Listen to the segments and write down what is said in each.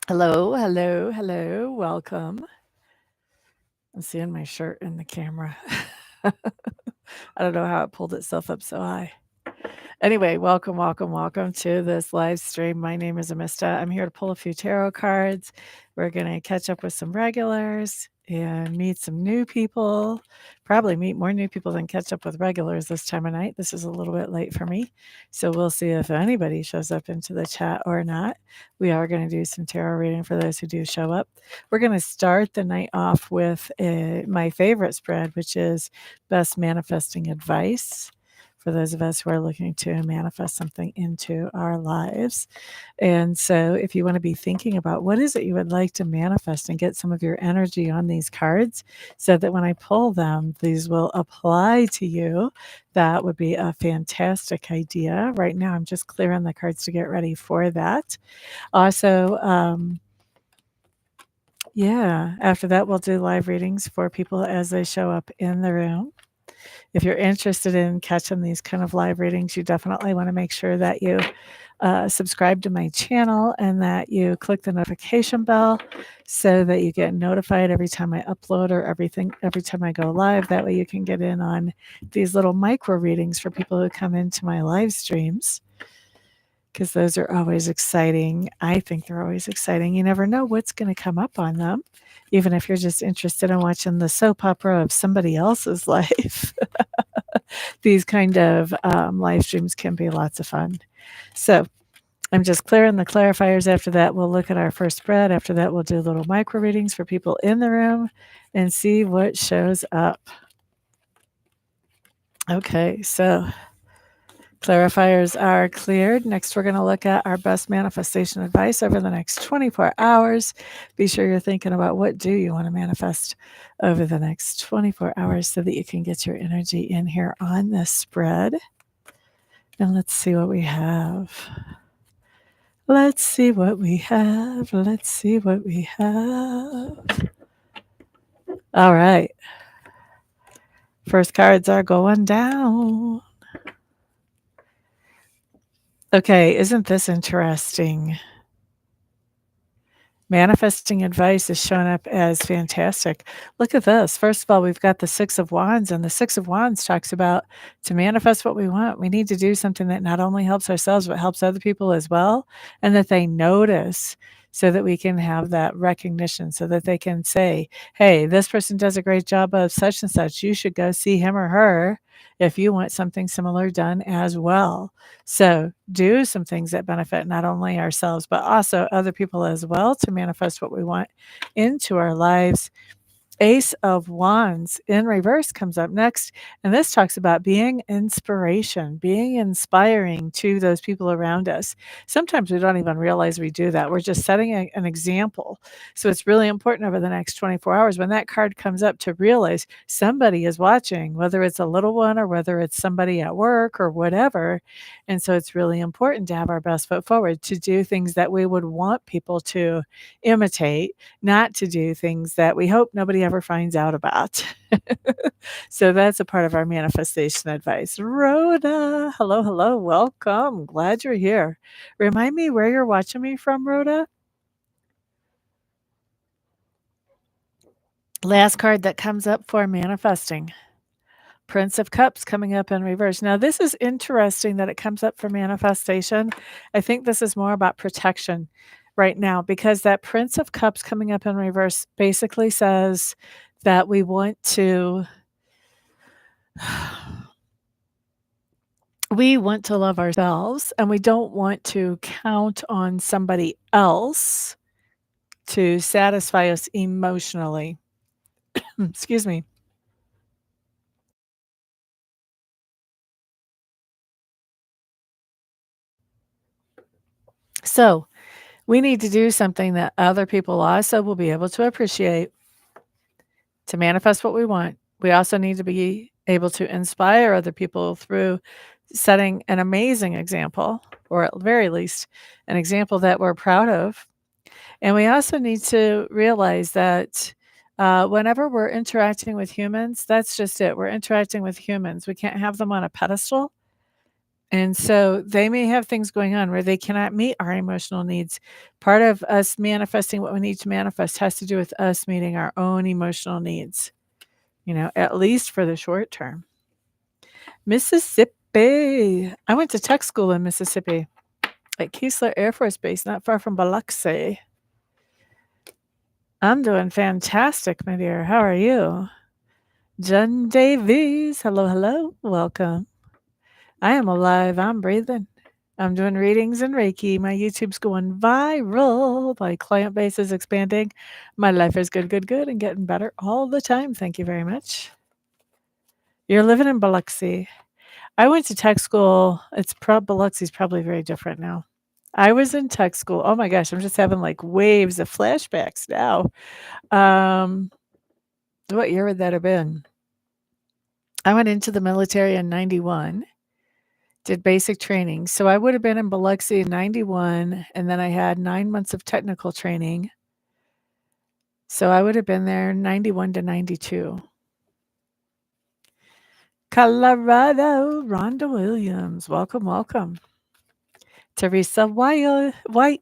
Hello, hello, hello. Welcome. I'm seeing my shirt in the camera. I don't know how it pulled itself up so high. Anyway, welcome, welcome, welcome to this live stream. My name is Amista. I'm here to pull a few tarot cards. We're going to catch up with some regulars and meet some new people. Probably meet more new people than catch up with regulars this time of night. This is a little bit late for me. So we'll see if anybody shows up into the chat or not. We are going to do some tarot reading for those who do show up. We're going to start the night off with my favorite spread, which is Best Manifesting Advice for those of us who are looking to manifest something into our lives. And so, if you want to be thinking about what is it you would like to manifest and get some of your energy on these cards so that when I pull them, these will apply to you, that would be a fantastic idea. Right now, I'm just clearing the cards to get ready for that. Also, after that, we'll do live readings for people as they show up in the room. If you're interested in catching these kind of live readings, you definitely want to make sure that you subscribe to my channel and that you click the notification bell so that you get notified every time I upload or every time I go live. That way you can get in on these little micro readings for people who come into my live streams, because those are always exciting. I think they're always exciting. You never know what's going to come up on them, even if you're just interested in watching the soap opera of somebody else's life. These kind of live streams can be lots of fun. So I'm just clearing the clarifiers. After that, we'll look at our first spread. After that, we'll do little micro readings for people in the room and see what shows up. Okay, so clarifiers are cleared. Next, we're going to look at our best manifestation advice over the next 24 hours. Be sure you're thinking about what do you want to manifest over the next 24 hours so that you can get your energy in here on this spread. And let's see what we have. Let's see what we have. Let's see what we have. All right. First cards are going down. Okay, isn't this interesting? Manifesting advice is showing up as fantastic. Look at this. First of all, we've got the Six of Wands, and the Six of Wands talks about to manifest what we want, we need to do something that not only helps ourselves, but helps other people as well, and that they notice so that we can have that recognition, so that they can say, hey, this person does a great job of such and such. You should go see him or her if you want something similar done as well. So do some things that benefit not only ourselves, but also other people as well to manifest what we want into our lives. Ace of Wands in reverse comes up next, and this talks about being inspiration, being inspiring to those people around us. Sometimes we don't even realize we do that. We're just setting an example. So it's really important over the next 24 hours when that card comes up to realize somebody is watching, whether it's a little one or whether it's somebody at work or whatever. And so it's really important to have our best foot forward, to do things that we would want people to imitate, not to do things that we hope nobody ever finds out about. So that's a part of our manifestation advice. Rhoda, hello, hello, welcome. Glad you're here. Remind me where you're watching me from, Rhoda. Last card that comes up for manifesting. Prince of Cups coming up in reverse. Now, this is interesting that it comes up for manifestation. I think this is more about protection right now, because that Prince of Cups coming up in reverse basically says that we want to love ourselves, and we don't want to count on somebody else to satisfy us emotionally. Excuse me. So we need to do something that other people also will be able to appreciate to manifest what we want. We also need to be able to inspire other people through setting an amazing example, or at the very least, an example that we're proud of. And we also need to realize that whenever we're interacting with humans, that's just it. We're interacting with humans. We can't have them on a pedestal. And so they may have things going on where they cannot meet our emotional needs. Part of us manifesting what we need to manifest has to do with us meeting our own emotional needs, at least for the short term. Mississippi. I went to tech school in Mississippi at Keesler Air Force Base, not far from Biloxi. I'm doing fantastic, my dear. How are you? Jen Davies. Hello, hello. Welcome. I am alive. I'm breathing. I'm doing readings and Reiki. My YouTube's going viral. My client base is expanding. My life is good, good, good, and getting better all the time. Thank you very much. You're living in Biloxi. I went to tech school. Biloxi's probably very different now. I was in tech school. Oh my gosh, I'm just having like waves of flashbacks now. What year would that have been? I went into the military in 91. Did basic training. So I would have been in Biloxi in 91, and then I had 9 months of technical training. So I would have been there 91 to 92. Colorado, Rhonda Williams. Welcome, welcome. Teresa White.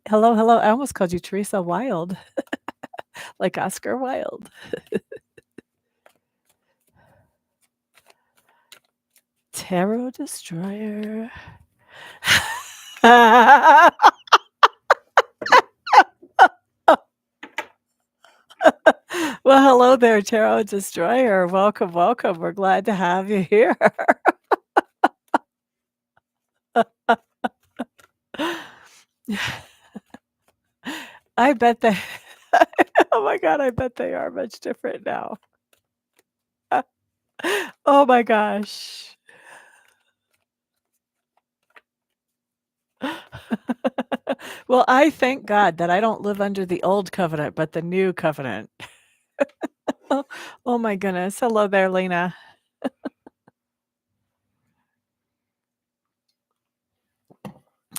Hello, hello. I almost called you Teresa Wild, like Oscar Wilde. Tarot Destroyer. Well, hello there, Tarot Destroyer. Welcome, welcome. We're glad to have you here. I bet they oh my god, I bet they are much different now. Oh my gosh. Well, I thank God that I don't live under the old covenant, but the new covenant. Oh my goodness. Hello there, Lena.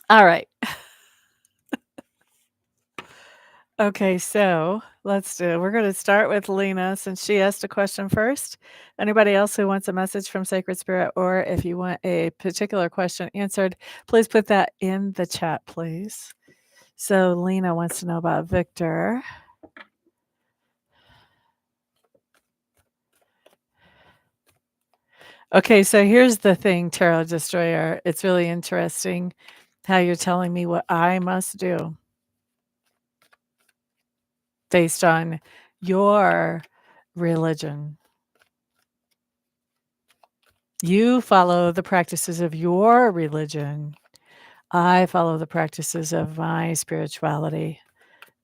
All right. Okay, so we're going to start with Lena since she asked a question first. Anybody else who wants a message from Sacred Spirit, or if you want a particular question answered, please put that in the chat, please. So Lena wants to know about Victor. Okay, so here's the thing, Tarot Destroyer. It's really interesting how you're telling me what I must do based on your religion. You follow the practices of your religion. I follow the practices of my spirituality,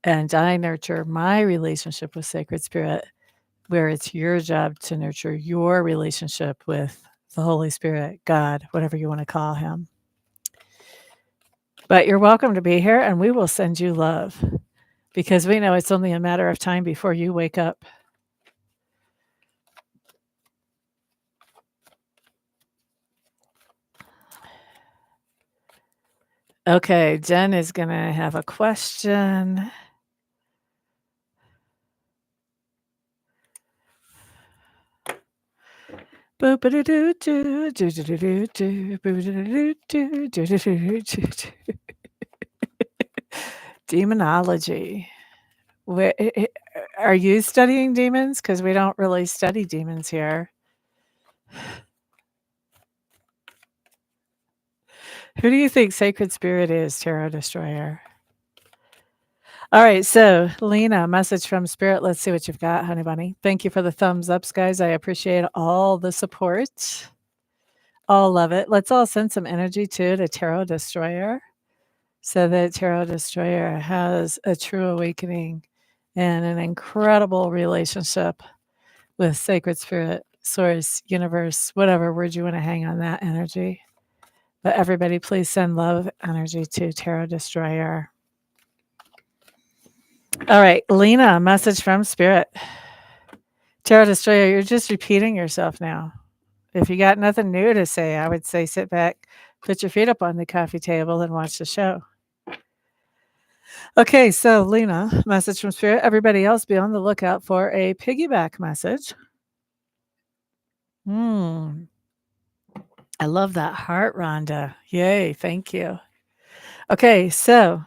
and I nurture my relationship with Sacred Spirit, where it's your job to nurture your relationship with the Holy Spirit, God, whatever you want to call him. But you're welcome to be here, and we will send you love because we know it's only a matter of time before you wake up. Okay, Jen is going to have a question. Demonology. Are you studying demons? Because we don't really study demons here. Who do you think Sacred Spirit is, Tarot Destroyer? All right, so Lena, message from Spirit. Let's see what you've got, honey bunny. Thank you for the thumbs ups, guys. I appreciate all the support. All love it. Let's all send some energy too to Tarot Destroyer so that Tarot Destroyer has a true awakening and an incredible relationship with Sacred Spirit, Source, Universe, whatever word you want to hang on that energy. But everybody, please send love energy to Tarot Destroyer. All right, Lena, message from Spirit. Tarot Destroyer, you're just repeating yourself now. If you got nothing new to say, I would say sit back, put your feet up on the coffee table, and watch the show. Okay, so Lena, message from Spirit. Everybody else, be on the lookout for a piggyback message. I love that heart, Rhonda. Yay, thank you. Okay, so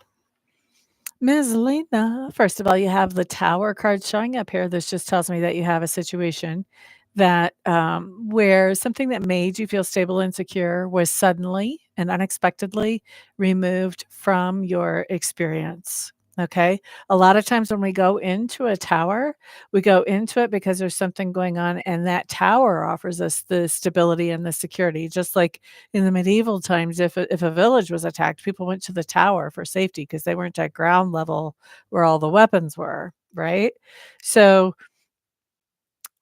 Ms. Lena, first of all, you have the Tower card showing up here. This just tells me that you have a situation that where something that made you feel stable and secure was suddenly and unexpectedly removed from your experience. Okay. A lot of times when we go into a tower, we go into it because there's something going on, and that tower offers us the stability and the security. Just like in the medieval times, if a village was attacked, people went to the tower for safety because they weren't at ground level where all the weapons were, right? So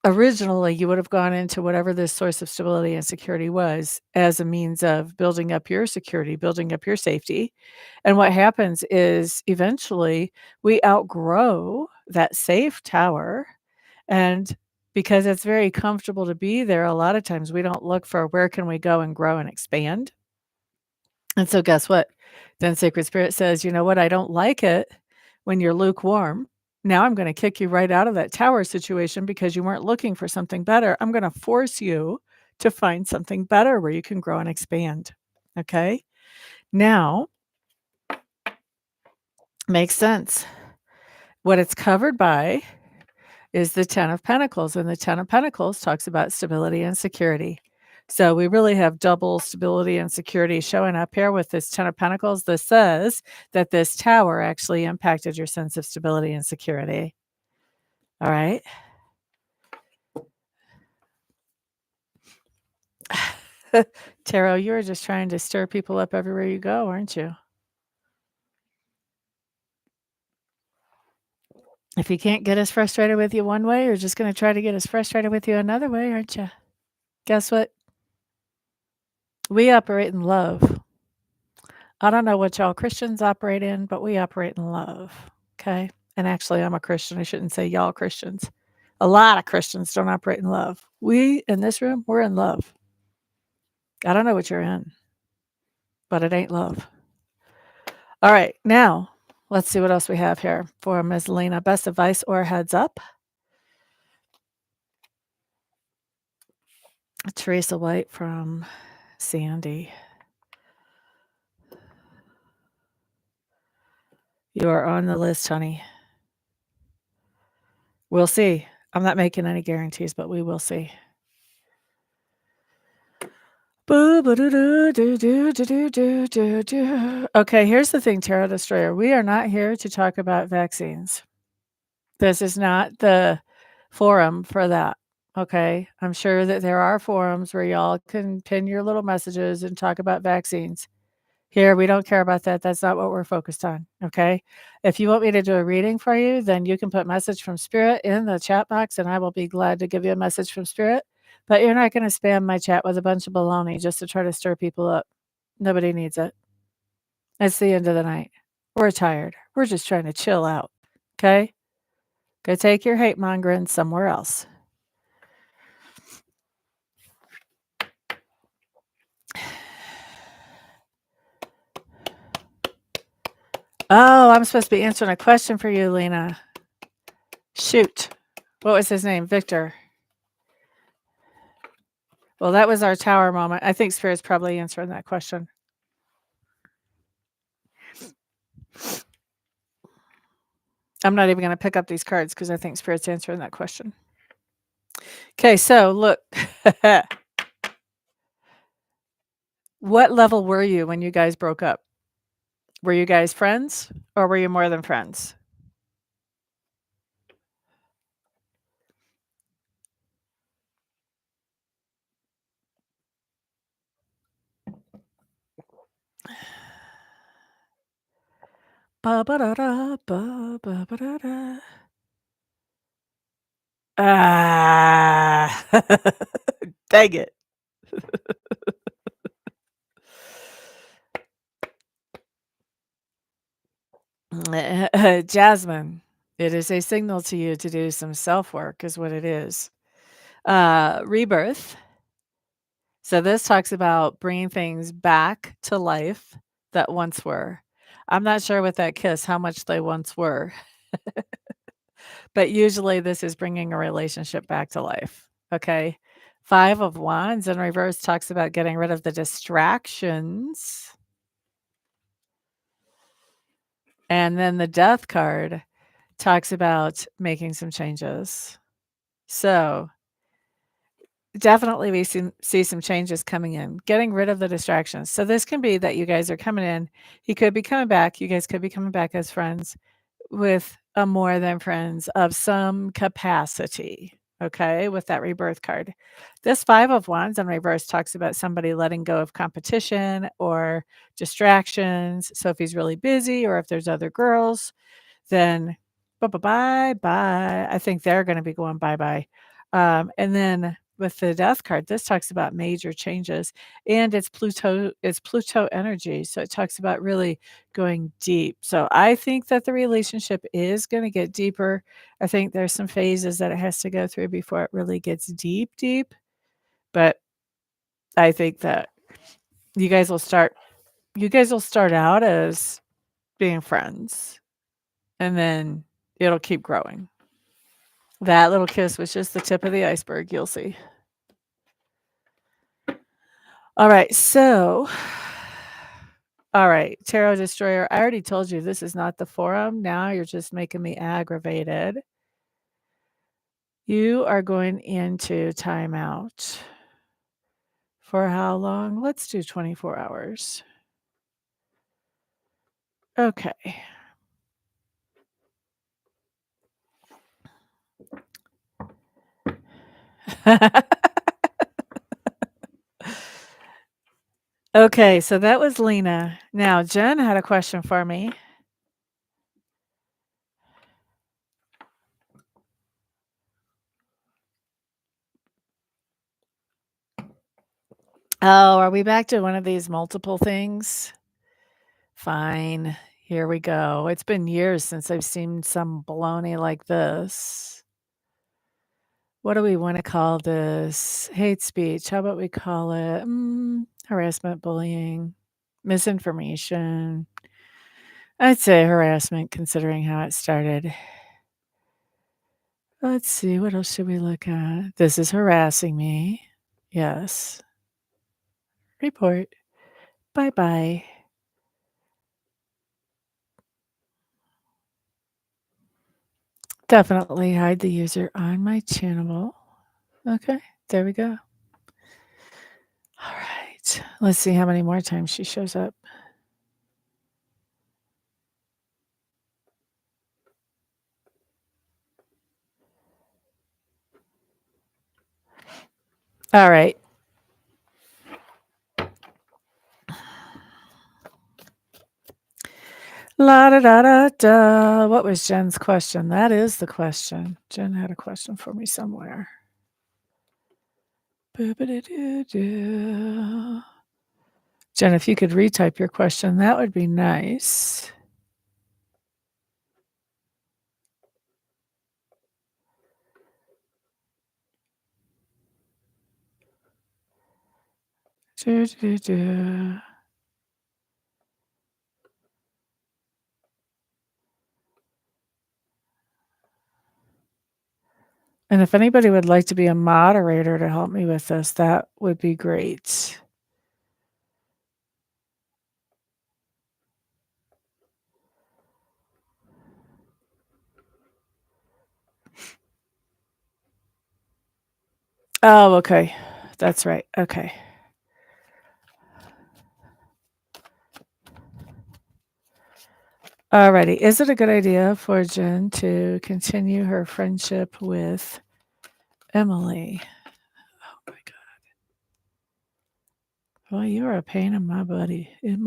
originally, you would have gone into whatever this source of stability and security was as a means of building up your security, building up your safety. And what happens is eventually we outgrow that safe tower. And because it's very comfortable to be there, a lot of times we don't look for where can we go and grow and expand. And so guess what? Then Sacred Spirit says, "You know what? I don't like it when you're lukewarm. Now I'm gonna kick you right out of that tower situation because you weren't looking for something better. I'm gonna force you to find something better where you can grow and expand." Okay? Now, makes sense. What it's covered by is the 10 of Pentacles, and the 10 of Pentacles talks about stability and security. So we really have double stability and security showing up here with this 10 of Pentacles. This says that this tower actually impacted your sense of stability and security. All right. Tarot, you are just trying to stir people up everywhere you go, aren't you? If you can't get us frustrated with you one way, you're just going to try to get us frustrated with you another way, aren't you? Guess what? We operate in love. I don't know what y'all Christians operate in, but we operate in love. Okay. And actually, I'm a Christian. I shouldn't say y'all Christians. A lot of Christians don't operate in love. We in this room, we're in love. I don't know what you're in, but it ain't love. All right. Now, let's see what else we have here for Ms. Lena. Best advice or heads up? Teresa White from Sandy. You are on the list, honey. We'll see. I'm not making any guarantees, but we will see. Okay, here's the thing, Tarot Destroyer. We are not here to talk about vaccines. This is not the forum for that. Okay. I'm sure that there are forums where y'all can pin your little messages and talk about vaccines. Here, we don't care about that. That's not what we're focused on. Okay. If you want me to do a reading for you, then you can put message from spirit in the chat box and I will be glad to give you a message from spirit. But you're not going to spam my chat with a bunch of baloney just to try to stir people up. Nobody needs it. It's the end of the night. We're tired. We're just trying to chill out. Okay. Go take your hate mongering somewhere else. Oh, I'm supposed to be answering a question for you, Lena. Shoot. What was his name? Victor. Well, that was our tower moment. I think Spirit's probably answering that question. I'm not even going to pick up these cards because I think Spirit's answering that question. Okay, so look. What level were you when you guys broke up? Were you guys friends or were you more than friends? Ba-ba-da-da, ba-ba-da-da. Ah, dang it. Jasmine, it is a signal to you to do some self-work is what it is. Rebirth. So this talks about bringing things back to life that once were. I'm not sure with that kiss how much they once were, but usually this is bringing a relationship back to life. Okay. 5 of Wands in reverse talks about getting rid of the distractions. And then the Death card talks about making some changes. So, definitely we see some changes coming in, getting rid of the distractions. So this can be that you guys are coming in, he could be coming back, you guys could be coming back as friends with a more than friends of some capacity, okay, with that rebirth card. This 5 of Wands in reverse talks about somebody letting go of competition or distractions. So if he's really busy or if there's other girls, then bye-bye. I think they're gonna be going bye-bye. And then with the Death card, this talks about major changes, and it's Pluto energy, so it talks about really going deep. So I think that the relationship is gonna get deeper. I think there's some phases that it has to go through before it really gets deep, deep, but I think that you guys will start out as being friends, and then it'll keep growing. That little kiss was just the tip of the iceberg, you'll see. All right, so all right, Tarot Destroyer, I already told you this is not the forum. Now you're just making me aggravated. You are going into timeout. For how long? Let's do 24 hours. Okay. Okay, so that was Lena. Now, Jen had a question for me. Oh, are we back to one of these multiple things? Fine. Here we go. It's been years since I've seen some baloney like this. What do we want to call this? Hate speech. How about we call it harassment, bullying, misinformation? I'd say harassment considering how it started. Let's see. What else should we look at? This is harassing me. Yes. Report. Bye bye. Definitely hide the user on my channel. Okay, there we go. All right. Let's see how many more times she shows up. All right. La da da da da. What was Jen's question? That is the question. Jen had a question for me somewhere. Boo-ba-da-doo-doo. Jen, if you could retype your question, that would be nice. Do-do-do. And if anybody would like to be a moderator to help me with this, that would be great. Oh, okay. That's right. Okay. Alrighty. Is it a good idea for Jen to continue her friendship with Emily? Oh my God. Well, you're a pain in my booty. You're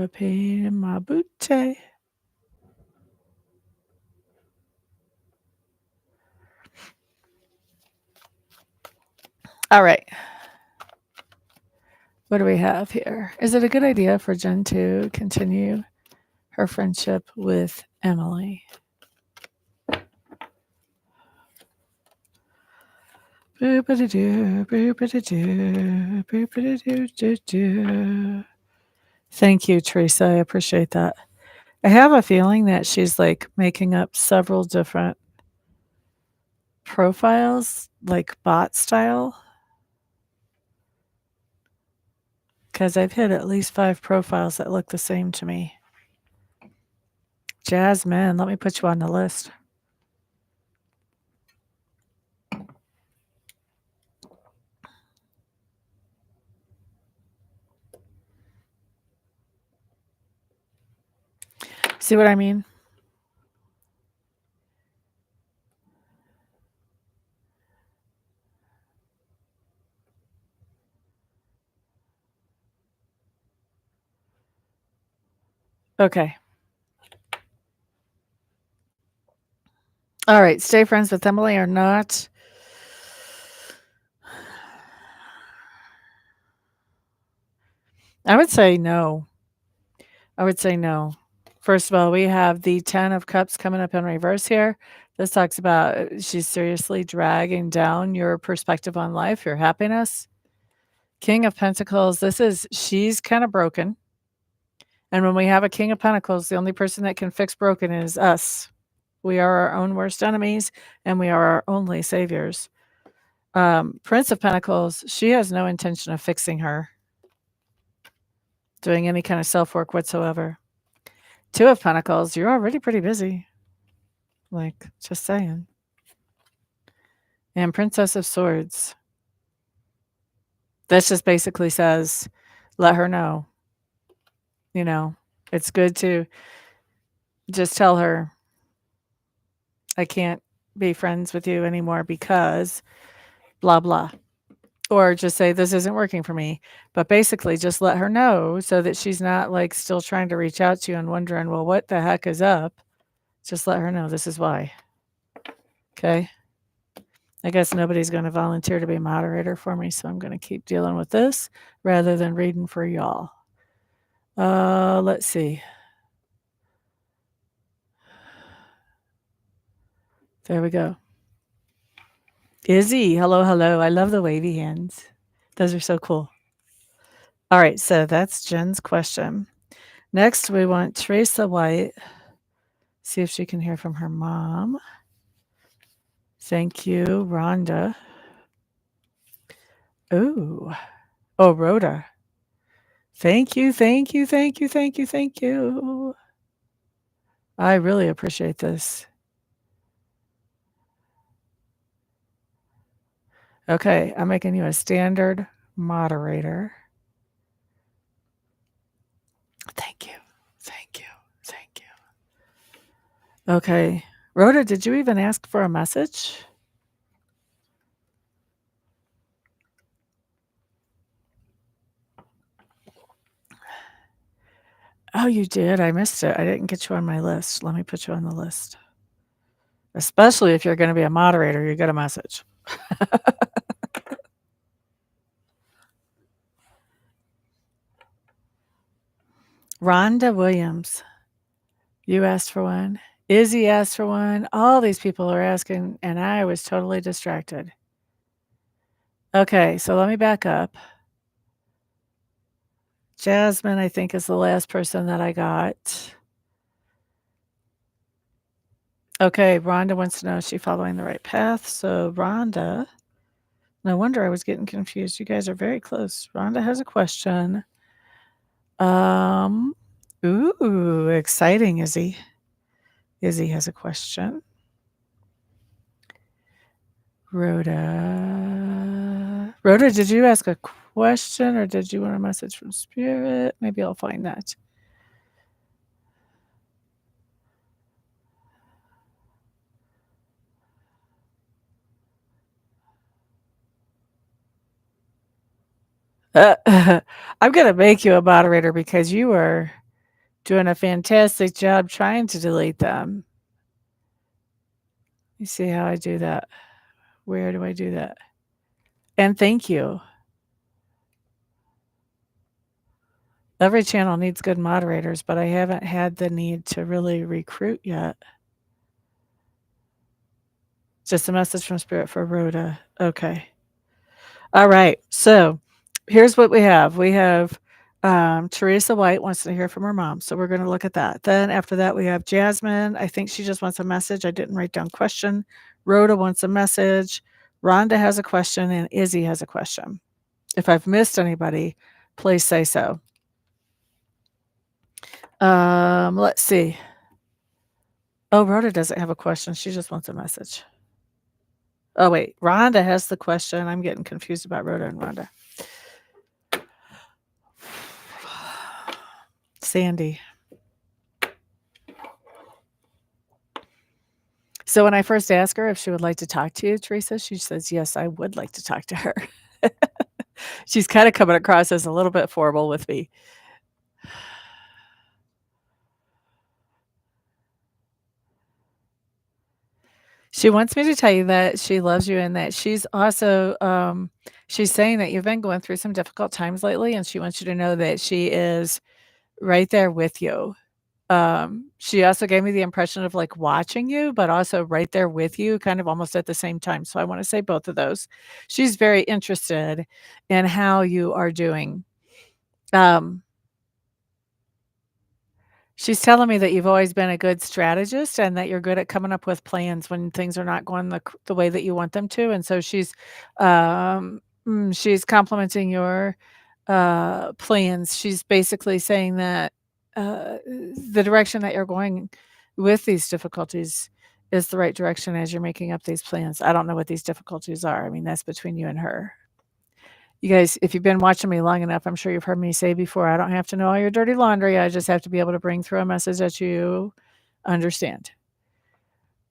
a pain in my booty. All right. What do we have here? Is it a good idea for Jen to continue her friendship with Emily? Boop-a-da-doo, boop-a-da-doo, boop-a-da-doo-doo-doo. Thank you, Teresa. I appreciate that. I have a feeling that she's like making up several different profiles, like bot style? Because I've hit at least 5 profiles that look the same to me. Jasmine, let me put you on the list. See what I mean? Okay. All right, stay friends with Emily or not? I would say no. I would say no. First of all, we have the 10 of Cups coming up in reverse here. This talks about she's seriously dragging down your perspective on life, your happiness. King of Pentacles, she's kind of broken. And when we have a King of Pentacles, the only person that can fix broken is us. We are our own worst enemies, and we are our only saviors. Prince of Pentacles, she has no intention of fixing her, doing any kind of self-work whatsoever. Two of Pentacles, you're already pretty busy. Like, just saying. And Princess of Swords. This just basically says, let her know. You know, it's good to just tell her, I can't be friends with you anymore because blah, blah. Or just say, this isn't working for me. But basically, just let her know so that she's not like still trying to reach out to you and wondering, well, what the heck is up? Just let her know this is why. Okay. I guess nobody's going to volunteer to be a moderator for me, so I'm going to keep dealing with this rather than reading for y'all. Let's see. There we go. Izzy, hello, hello. I love the wavy hands. Those are so cool. All right, so that's Jen's question. Next, we want Teresa White. See if she can hear from her mom. Thank you, Rhonda. Oh, Rhoda. Thank you, thank you, thank you, thank you, thank you. I really appreciate this. Okay, I'm making you a standard moderator. Thank you, thank you, thank you. Okay, Rhoda, did you even ask for a message? Oh, you did? I missed it. I didn't get you on my list. Let me put you on the list. Especially if you're going to be a moderator, you get a message. Rhonda Williams, you asked for one. Izzy asked for one. All these people are asking, and I was totally distracted. Okay, so let me back up. Jasmine, I think, is the last person that I got. Okay, Rhonda wants to know, is she following the right path? So Rhonda, no wonder I was getting confused. You guys are very close. Rhonda has a question. Ooh, exciting, Izzy. Izzy has a question. Rhoda, did you ask a question or did you want a message from Spirit? Maybe I'll find that. I'm going to make you a moderator because you are doing a fantastic job trying to delete them. You see how I do that? Where do I do that? And thank you. Every channel needs good moderators, but I haven't had the need to really recruit yet. Just a message from Spirit for Rhoda. Okay. All right. So here's what we have. We have Teresa White wants to hear from her mom. So we're going to look at that. Then after that, we have Jasmine. I think she just wants a message. I didn't write down question. Rhoda wants a message. Rhonda has a question, and Izzy has a question. If I've missed anybody, please say so. Let's see. Oh, Rhoda doesn't have a question. She just wants a message. Oh, wait. Rhonda has the question. I'm getting confused about Rhoda and Rhonda. Sandy. So when I first asked her if she would like to talk to you, Teresa, she says, yes, I would like to talk to her. She's kind of coming across as a little bit formal with me. She wants me to tell you that she loves you and that she's also, she's saying that you've been going through some difficult times lately, and she wants you to know that she is right there with you. She also gave me the impression of like watching you, but also right there with you, kind of almost at the same time. So I want to say both of those. She's very interested in how you are doing. Um, She's telling me that you've always been a good strategist and that you're good at coming up with plans when things are not going the way that you want them to, and so she's complimenting your, plans. She's basically saying that, the direction that you're going with these difficulties is the right direction as you're making up these plans. I don't know what these difficulties are. I mean, that's between you and her. You guys, if you've been watching me long enough, I'm sure you've heard me say before, I don't have to know all your dirty laundry. I just have to be able to bring through a message that you understand.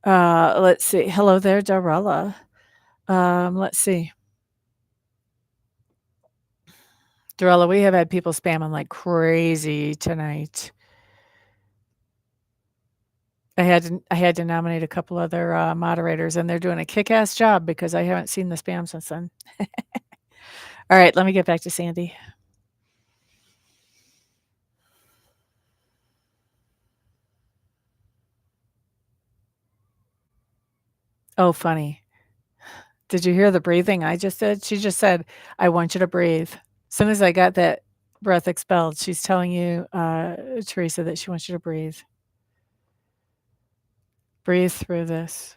Let's see. Hello there, Darella. Let's see. Darella, we have had people spamming like crazy tonight. I had to nominate a couple other moderators, and they're doing a kick-ass job because I haven't seen the spam since then. All right, let me get back to Sandy. Oh, funny. Did you hear the breathing I just did? She just said, "I want you to breathe." As soon as I got that breath expelled, she's telling you, Teresa, that she wants you to breathe. Breathe through this.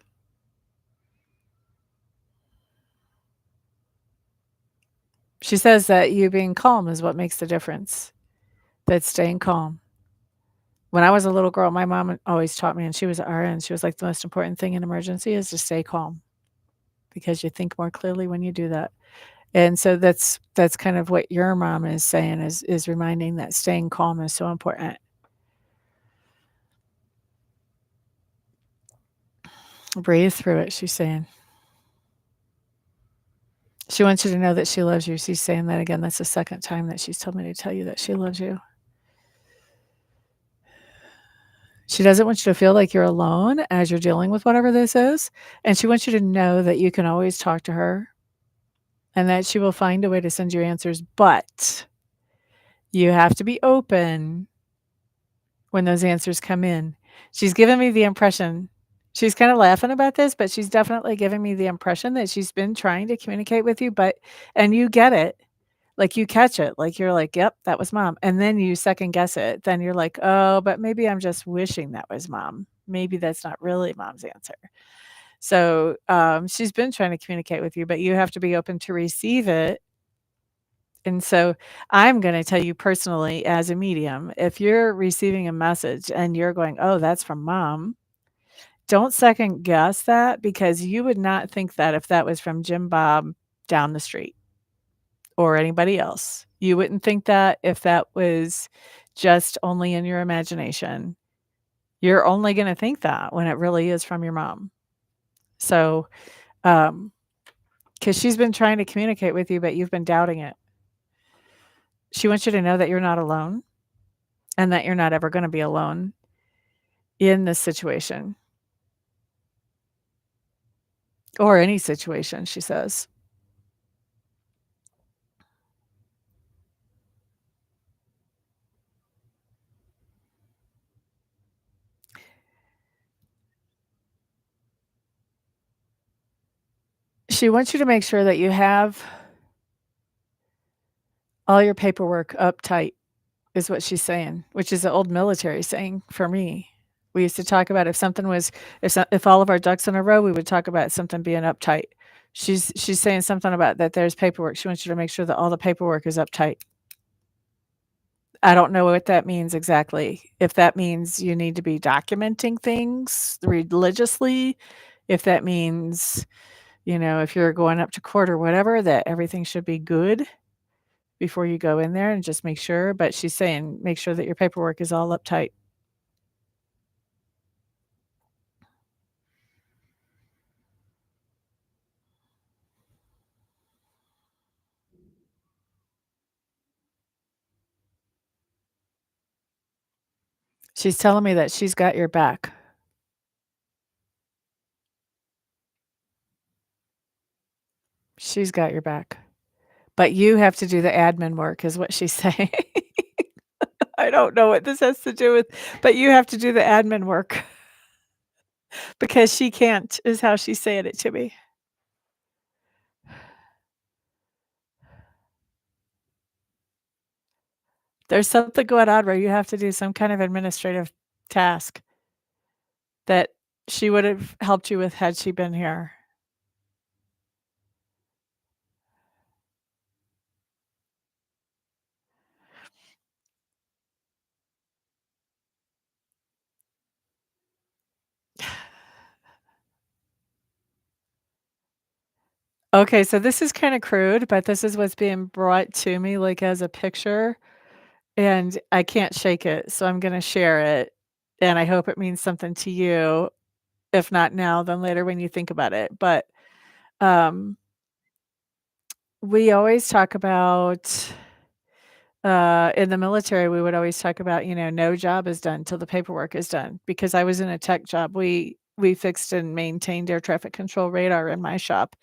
She says that you being calm is what makes the difference, that staying calm. When I was a little girl, my mom always taught me, and she was an RN, she was like, "The most important thing in emergency is to stay calm because you think more clearly when you do that." And so that's kind of what your mom is saying is reminding that staying calm is so important. Breathe through it, she's saying. She wants you to know that she loves you. She's saying that again. That's the second time that she's told me to tell you that she loves you. She doesn't want you to feel like you're alone as you're dealing with whatever this is, and she wants you to know that you can always talk to her and that she will find a way to send you answers, but you have to be open when those answers come in. She's given me the impression she's kinda laughing about this, but she's definitely giving me the impression that she's been trying to communicate with you, but and you get it. Like, you catch it, like, you're like, "Yep, that was mom," and then you second guess it, then you're like, "Oh, but maybe I'm just wishing that was mom. Maybe that's not really mom's answer." So, she's been trying to communicate with you, but you have to be open to receive it, and so, I'm gonna tell you personally as a medium, if you're receiving a message and you're going, "Oh, that's from mom," don't second guess that because you would not think that if that was from Jim Bob down the street. Or anybody else. You wouldn't think that if that was just only in your imagination. You're only gonna think that when it really is from your mom. So, because 'cause she's been trying to communicate with you, but you've been doubting it. She wants you to know that you're not alone and that you're not ever gonna be alone in this situation or any situation, she says. She wants you to make sure that you have all your paperwork up tight, is what she's saying, which is an old military saying for me. We used to talk about if all of our ducks in a row, we would talk about something being uptight. She's saying something about that there's paperwork. She wants you to make sure that all the paperwork is uptight. I don't know what that means exactly. If that means you need to be documenting things religiously, if that means, if you're going up to court or whatever, that everything should be good before you go in there and just make sure. But she's saying make sure that your paperwork is all uptight. She's telling me that she's got your back. She's got your back. But you have to do the admin work is what she's saying. I don't know what this has to do with, but you have to do the admin work because she can't, is how she's saying it to me. There's something going on where you have to do some kind of administrative task that she would have helped you with had she been here. Okay, so this is kinda crude, but this is what's being brought to me, like, as a picture, and I can't shake it, so I'm gonna share it, and I hope it means something to you. If not now, then later when you think about it, but, um, we always talk about, in the military, we would always talk about, no job is done till the paperwork is done, because I was in a tech job. We fixed and maintained air traffic control radar in my shop,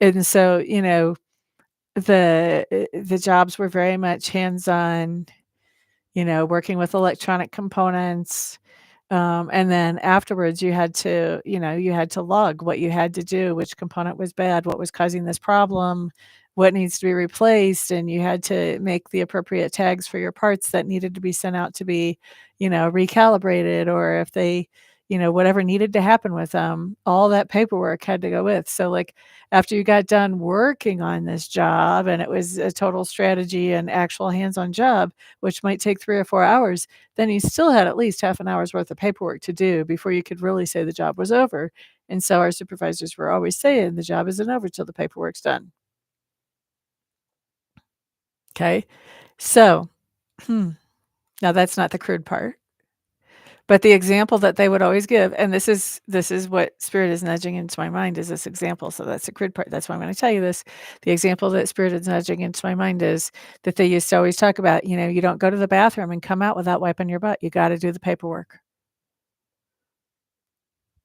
and so, the jobs were very much hands-on, working with electronic components, and then afterwards, you had to log what you had to do, which component was bad, what was causing this problem, what needs to be replaced, and you had to make the appropriate tags for your parts that needed to be sent out to be, recalibrated, or if they, whatever needed to happen with them, all that paperwork had to go with. So, like, after you got done working on this job and it was a total strategy and actual hands-on job, which might take 3 or 4 hours, then you still had at least half an hour's worth of paperwork to do before you could really say the job was over, and so our supervisors were always saying, "The job isn't over till the paperwork's done." Okay? So, now that's not the crude part, but the example that they would always give, and this is what Spirit is nudging into my mind is this example, so that's the crude part, that's why I'm gonna tell you this. The example that Spirit is nudging into my mind is that they used to always talk about, you don't go to the bathroom and come out without wiping your butt, you gotta do the paperwork.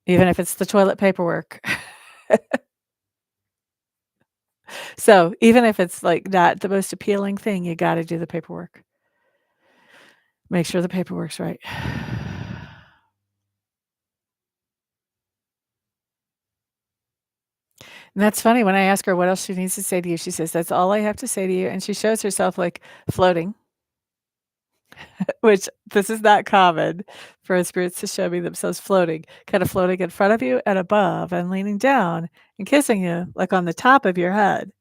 Even if it's the toilet paperwork. So, even if it's, like, not the most appealing thing, you gotta do the paperwork. Make sure the paperwork's right. And that's funny, when I ask her what else she needs to say to you, she says, "That's all I have to say to you," and she shows herself, like, floating, which this is not common for spirits to show me themselves floating, kinda floating in front of you and above and leaning down and kissing you, like, on the top of your head,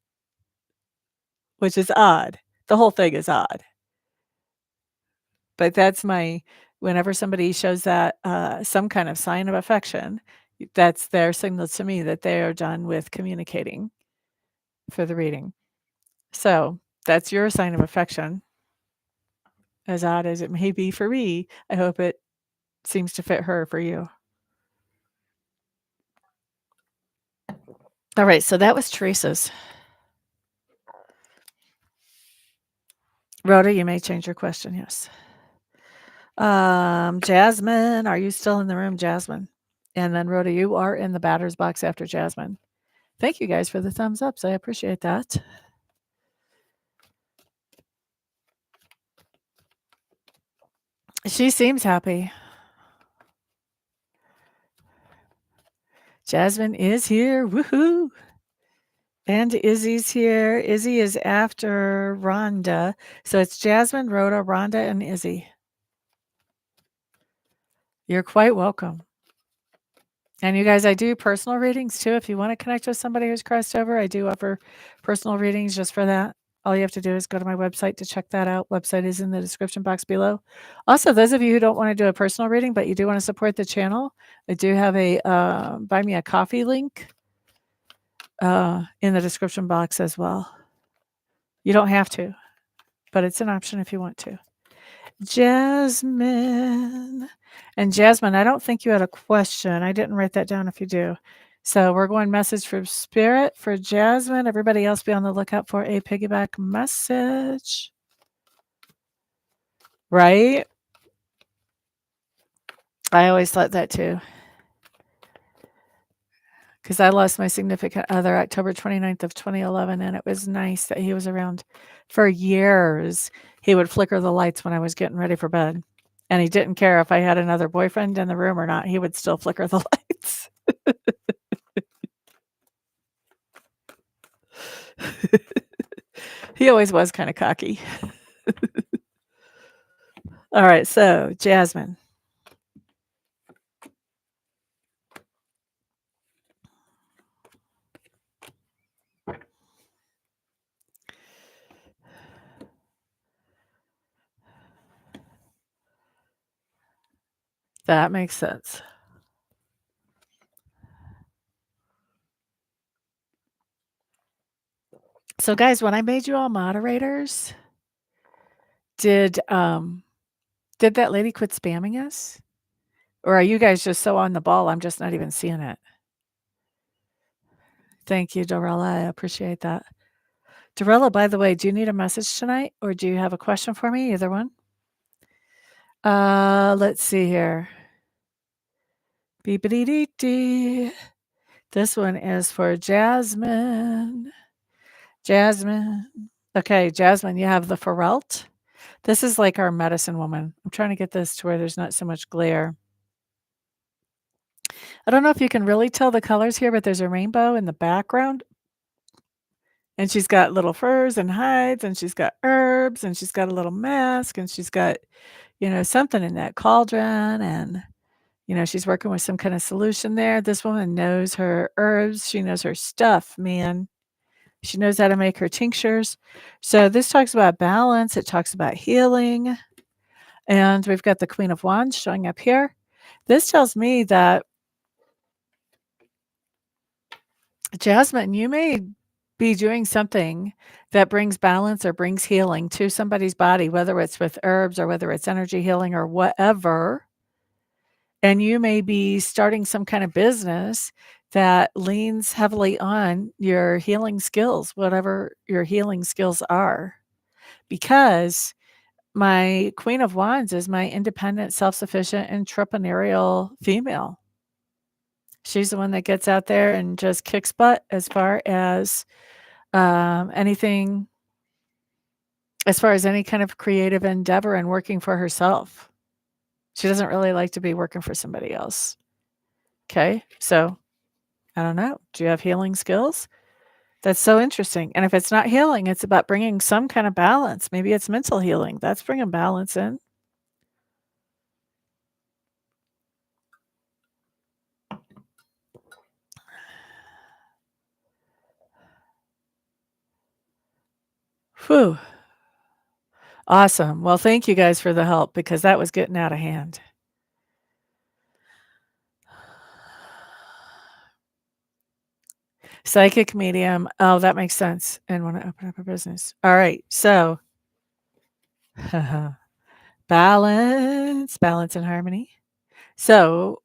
which is odd. The whole thing is odd. But that's my whenever somebody shows that, some kind of sign of affection, that's their signal to me that they are done with communicating for the reading. So, that's your sign of affection, as odd as it may be for me. I hope it seems to fit her for you. Alright, so that was Teresa's. Rhoda, you may change your question, yes. Jasmine, are you still in the room, Jasmine? And then Rhoda, you are in the batter's box after Jasmine. Thank you guys for the thumbs ups, I appreciate that. She seems happy. Jasmine is here, woohoo! And Izzy's here. Izzy is after Rhonda. So it's Jasmine, Rhoda, Rhonda, and Izzy. You're quite welcome. And you guys, I do personal readings too. If you want to connect with somebody who's crossed over, I do offer personal readings just for that. All you have to do is go to my website to check that out. Website is in the description box below. Also, those of you who don't want to do a personal reading, but you do want to support the channel, I do have a buy me a coffee link in the description box as well. You don't have to, but it's an option if you want to. Jasmine. And Jasmine, I don't think you had a question. I didn't write that down if you do. So we're going message from Spirit for Jasmine. Everybody else be on the lookout for a piggyback message. Right? I always thought that too. Because I lost my significant other October 29th of 2011, and it was nice that he was around for years. He would flicker the lights when I was getting ready for bed. And he didn't care if I had another boyfriend in the room or not. He would still flicker the lights. He always was kind of cocky. All right, so Jasmine. That makes sense. So guys, when I made you all moderators, did that lady quit spamming us? Or are you guys just so on the ball I'm just not even seeing it? Thank you, Dorella. I appreciate that. Dorella, by the way, do you need a message tonight or do you have a question for me? Either one. Let's see here. Beep-a-dee-dee-dee. This one is for Jasmine. Jasmine. Okay, Jasmine, you have the Ferrelt. This is like our medicine woman. I'm trying to get this to where there's not so much glare. I don't know if you can really tell the colors here, but there's a rainbow in the background. And she's got little furs and hides, and she's got herbs, and she's got a little mask, and she's got, something in that cauldron, and, she's working with some kind of solution there. This woman knows her herbs. She knows her stuff, man. She knows how to make her tinctures. So this talks about balance. It talks about healing. And we've got the Queen of Wands showing up here. This tells me that, Jasmine, you may be doing something that brings balance or brings healing to somebody's body, whether it's with herbs or whether it's energy healing or whatever. And you may be starting some kind of business that leans heavily on your healing skills, whatever your healing skills are. Because my Queen of Wands is my independent, self-sufficient, entrepreneurial female. She's the one that gets out there and just kicks butt as far as anything, as far as any kind of creative endeavor and working for herself. She doesn't really like to be working for somebody else. Okay, so I don't know. Do you have healing skills? That's so interesting. And if it's not healing, it's about bringing some kind of balance. Maybe it's mental healing. That's bringing balance in. Whew. Awesome. Well, thank you guys for the help because that was getting out of hand. Psychic medium. Oh, that makes sense. And want to open up a business. All right. So balance and harmony. So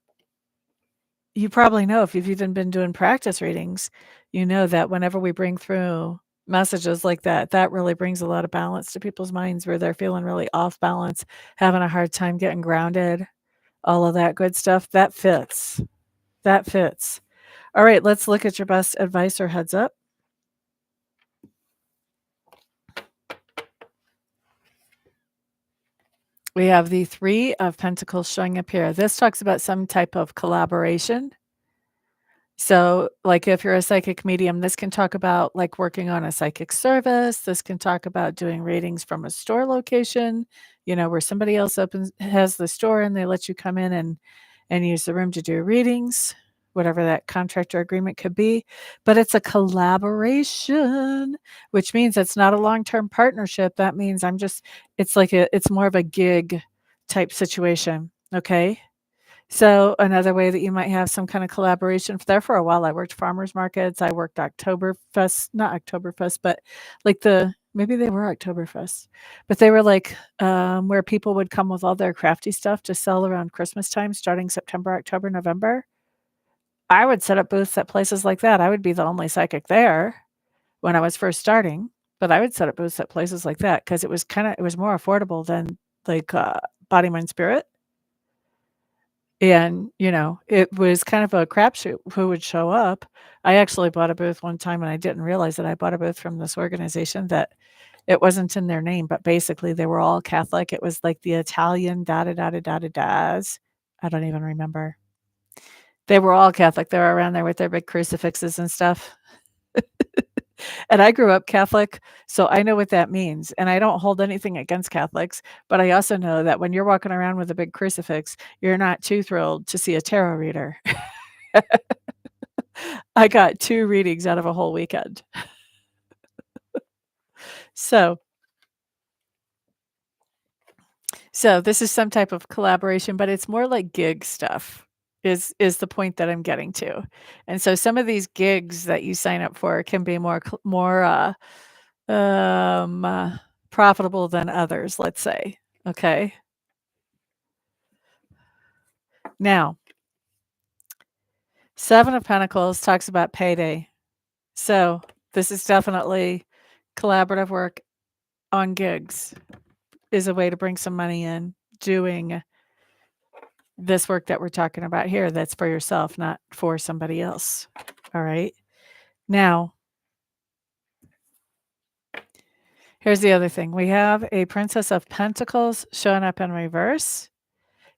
you probably know if you've even been doing practice readings, you know that whenever we bring through messages like that, that really brings a lot of balance to people's minds where they're feeling really off balance, having a hard time getting grounded, all of that good stuff. That fits. That fits. All right, let's look at your best advice or heads up. We have the Three of Pentacles showing up here. This talks about some type of collaboration. So, like if you're a psychic medium, this can talk about like working on a psychic service. This can talk about doing readings from a store location. where somebody else has the store and they let you come in and use the room to do readings, whatever that contract or agreement could be. But it's a collaboration, which means it's not a long-term partnership. That means it's more of a gig type situation. Okay. So another way that you might have some kind of collaboration there for a while, I worked farmers markets. I worked Oktoberfest, not Oktoberfest, but like maybe they were Oktoberfest, but they were like where people would come with all their crafty stuff to sell around Christmas time, starting September, October, November. I would set up booths at places like that. I would be the only psychic there when I was first starting, but I would set up booths at places like that because it was more affordable than like Body, Mind, Spirit. And, it was kind of a crapshoot who would show up. I actually bought a booth one time, and I didn't realize that I bought a booth from this organization that it wasn't in their name, but basically they were all Catholic. It was like the Italian da da da da da da das. I don't even remember. They were all Catholic. They were around there with their big crucifixes and stuff. And I grew up Catholic, so I know what that means. And I don't hold anything against Catholics, but I also know that when you're walking around with a big crucifix, you're not too thrilled to see a tarot reader. I got 2 readings out of a whole weekend. So so this is some type of collaboration, but it's more like gig stuff is the point that I'm getting to. And so some of these gigs that you sign up for can be um, uh, profitable than others, let's say. Okay. Now, 7 of Pentacles talks about payday. So this is definitely collaborative work on gigs is a way to bring some money in doing this work that we're talking about here that's for yourself, not for somebody else. All right. Now, here's the other thing. We have a Princess of Pentacles showing up in reverse.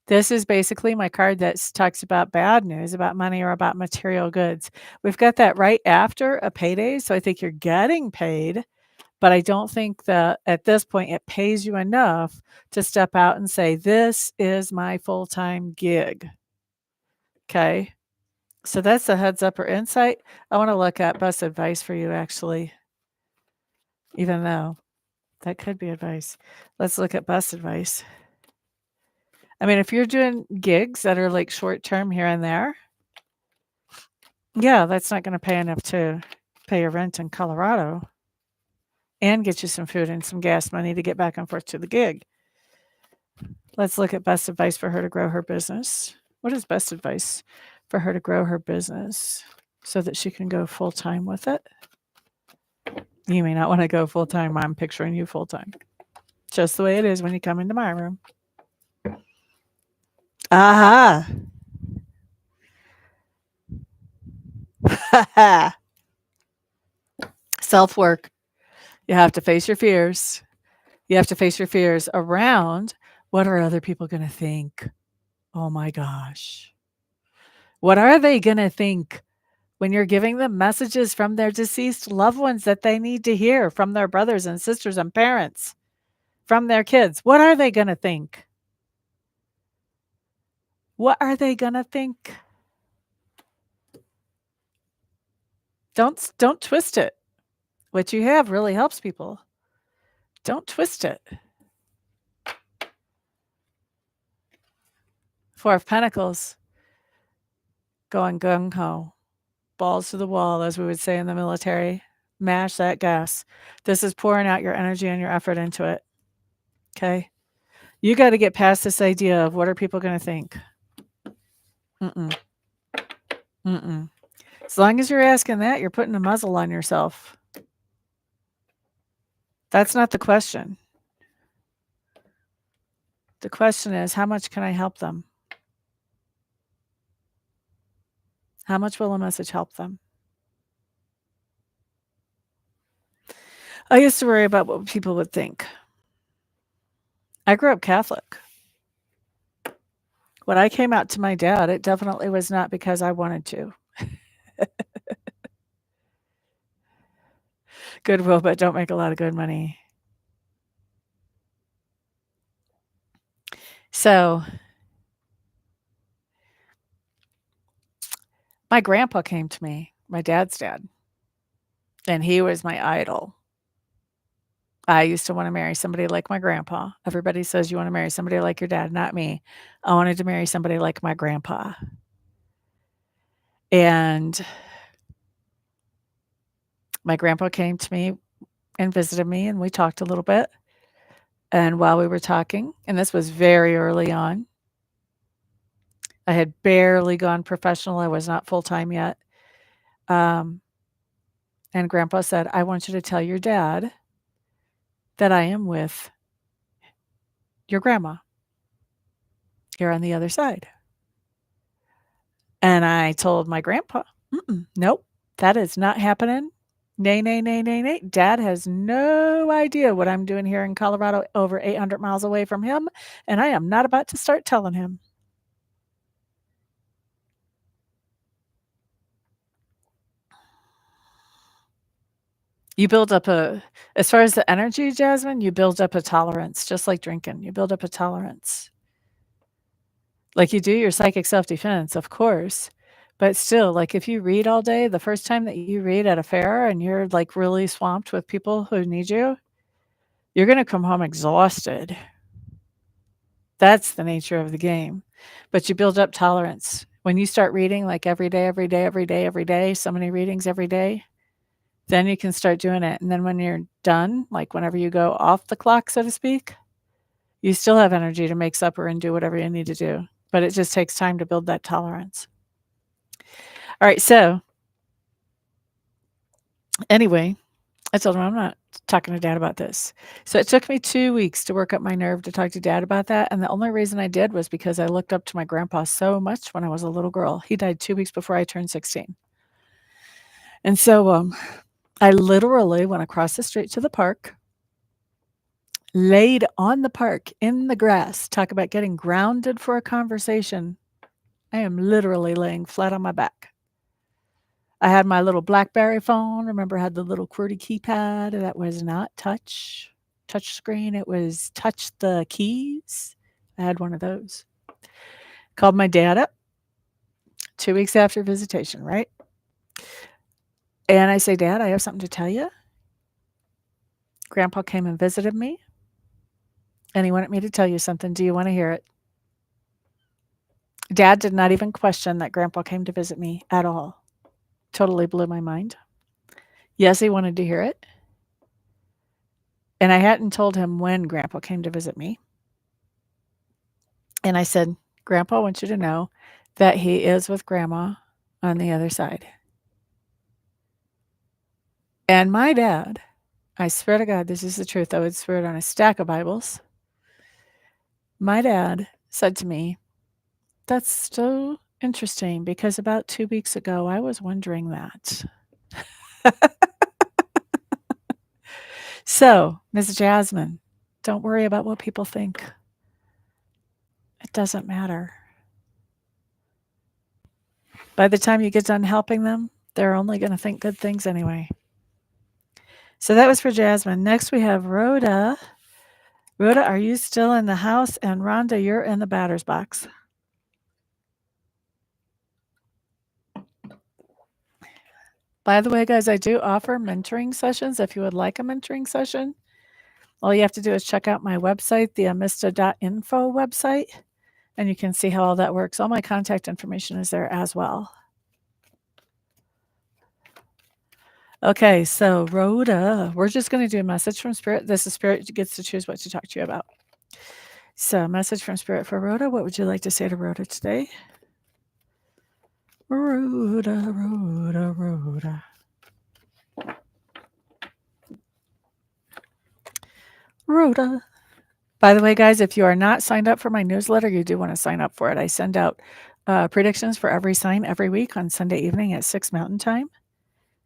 This is basically my card that talks about bad news, about money or about material goods. We've got that right after a payday. So I think you're getting paid, but I don't think that at this point it pays you enough to step out and say, this is my full-time gig. Okay. So that's the heads up or insight. I want to look at best advice for you, actually, even though that could be advice. Let's look at best advice. I mean, if you're doing gigs that are like short term here and there, yeah, that's not going to pay enough to pay your rent in Colorado and get you some food and some gas money to get back and forth to the gig. Let's look at best advice for her to grow her business. What is best advice for her to grow her business so that she can go full time with it? You may not want to go full time. I'm picturing you full time. Just the way it is when you come into my room. Aha. Self work. You have to face your fears. You have to face your fears around what are other people going to think? Oh my gosh. What are they going to think when you're giving them messages from their deceased loved ones that they need to hear from their brothers and sisters and parents, from their kids? What are they going to think? What are they going to think? Don't twist it. What you have really helps people. Don't twist it. 4 of Pentacles, going gung-ho, balls to the wall, as we would say in the military. Mash that gas. This is pouring out your energy and your effort into it. Okay? You got to get past this idea of what are people going to think. Mm-mm. Mm-mm. As long as you're asking that, you're putting a muzzle on yourself. That's not the question. The question is, how much can I help them? How much will a message help them? I used to worry about what people would think. I grew up Catholic. When I came out to my dad, it definitely was not because I wanted to. Goodwill, but don't make a lot of good money. So my grandpa came to me, my dad's dad, and he was my idol. I used to wanna marry somebody like my grandpa. Everybody says you wanna marry somebody like your dad, not me. I wanted to marry somebody like my grandpa. And my grandpa came to me and visited me, and we talked a little bit. And while we were talking, and this was very early on, I had barely gone professional, I was not full-time yet. Um, and grandpa said, "I want you to tell your dad that I am with your grandma here on the other side." And I told my grandpa, "Mm-mm, nope, that is not happening. Nay, nay, nay, nay, nay. Dad has no idea what I'm doing here in Colorado, over 800 miles away from him, and I am not about to start telling him." You build up a As far as the energy, Jasmine, you build up a tolerance, just like drinking. You build up a tolerance. Like you do your psychic self-defense, of course, but still, like, if you read all day, the first time that you read at a fair and you're, like, really swamped with people who need you, you're gonna come home exhausted. That's the nature of the game, but you build up tolerance. When you start reading, like, every day, every day, every day, every day, so many readings every day, then you can start doing it, and then when you're done, like, whenever you go off the clock, so to speak, you still have energy to make supper and do whatever you need to do, but it just takes time to build that tolerance. Alright, so, anyway, I told him, "I'm not talking to dad about this." So it took me 2 weeks to work up my nerve to talk to dad about that, and the only reason I did was because I looked up to my grandpa so much when I was a little girl. He died 2 weeks before I turned 16. And so, I literally went across the street to the park, laid on the park in the grass, talk about getting grounded for a conversation. I am literally laying flat on my back. I had my little BlackBerry phone. Remember, I had the little QWERTY keypad that was not touch screen, it was touch the keys. I had one of those. Called my dad up 2 weeks after visitation, right? And I say, "Dad, I have something to tell you. Grandpa came and visited me, and he wanted me to tell you something. Do you wanna hear it?" Dad did not even question that grandpa came to visit me at all. Totally blew my mind. Yes, he wanted to hear it. And I hadn't told him when grandpa came to visit me. And I said, "Grandpa wants you to know that he is with grandma on the other side." And my dad, I swear to God, this is the truth, I would swear it on a stack of Bibles. My dad said to me, "That's so interesting because about 2 weeks ago, I was wondering that." So, Miss Jasmine, don't worry about what people think. It doesn't matter. By the time you get done helping them, they're only gonna think good things anyway. So that was for Jasmine. Next, we have Rhoda. Rhoda, are you still in the house? And Rhonda, you're in the batter's box. By the way, guys, I do offer mentoring sessions. If you would like a mentoring session, all you have to do is check out my website, the amista.info website, and you can see how all that works. All my contact information is there as well. Okay, so Rhoda, we're just going to do a message from Spirit. This is Spirit gets to choose what to talk to you about. So, message from Spirit for Rhoda. What would you like to say to Rhoda today? Rhoda, Rhoda, Rhoda. Rhoda. By the way, guys, if you are not signed up for my newsletter, you do want to sign up for it. I send out predictions for every sign every week on Sunday evening at 6 Mountain Time.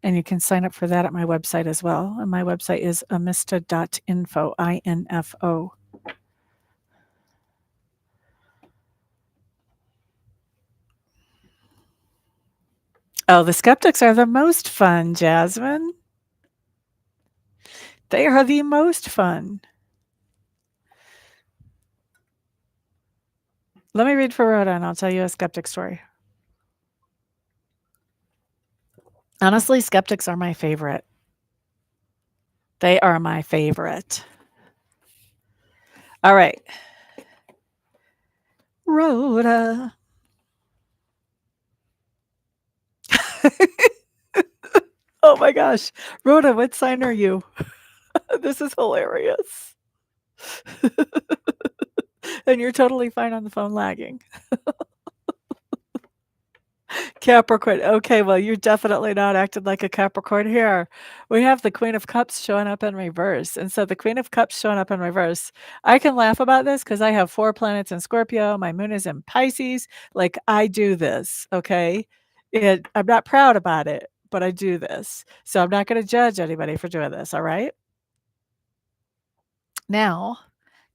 And you can sign up for that at my website as well. And my website is amista.info, I-N-F-O. Oh, the skeptics are the most fun, Jasmine. They are the most fun. Let me read for Rhoda, and I'll tell you a skeptic story. Honestly, skeptics are my favorite. They are my favorite. All right. Rhoda. Oh my gosh. Rhoda, what sign are you? This is hilarious. And you're totally fine on the phone lagging. Capricorn. Okay, well, you're definitely not acting like a Capricorn here. We have the Queen of Cups showing up in reverse. And so the Queen of Cups showing up in reverse. I can laugh about this because I have 4 planets in Scorpio. My moon is in Pisces. Like, I do this, okay? I'm not proud about it, but I do this. So I'm not going to judge anybody for doing this, all right? Now,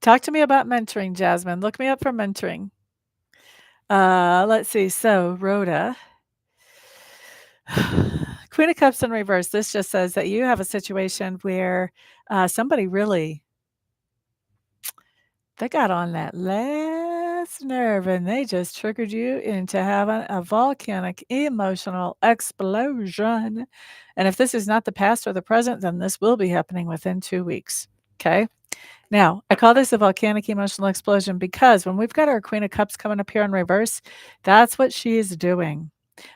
talk to me about mentoring, Jasmine. Look me up for mentoring. Let's see. So, Rhoda. Queen of Cups in reverse. This just says that you have a situation where somebody really they got on that last nerve and they just triggered you into having a volcanic emotional explosion. And if this is not the past or the present, then this will be happening within 2 weeks. Okay. Now, I call this a volcanic emotional explosion because when we've got our Queen of Cups coming up here in reverse, that's what she is doing.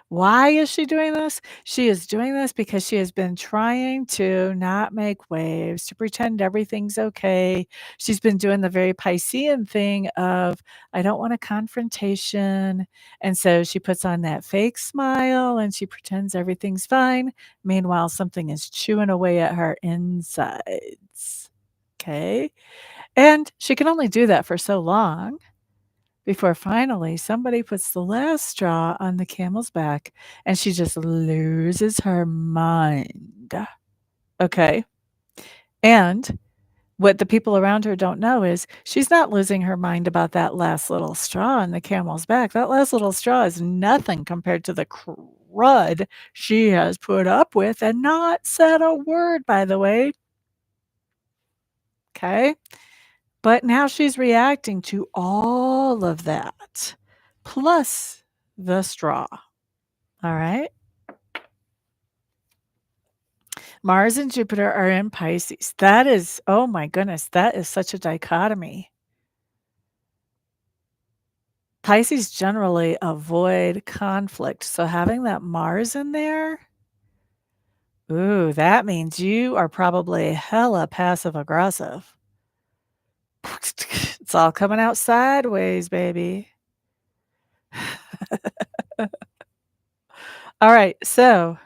Why is she doing this? She is doing this because she has been trying to not make waves, to pretend everything's okay. She's been doing the very Piscean thing of, I don't want a confrontation. And so she puts on that fake smile and she pretends everything's fine. Meanwhile, something is chewing away at her insides. Okay. And she can only do that for so long before finally somebody puts the last straw on the camel's back and she just loses her mind. Okay. And what the people around her don't know is she's not losing her mind about that last little straw on the camel's back. That last little straw is nothing compared to the crud she has put up with and not said a word, by the way. Okay. But now she's reacting to all of that, plus the straw. All right. Mars and Jupiter are in Pisces. That is, oh my goodness, that is such a dichotomy. Pisces generally avoid conflict. So having that Mars in there, ooh, that means you are probably hella passive aggressive. It's all coming out sideways, baby. All right. So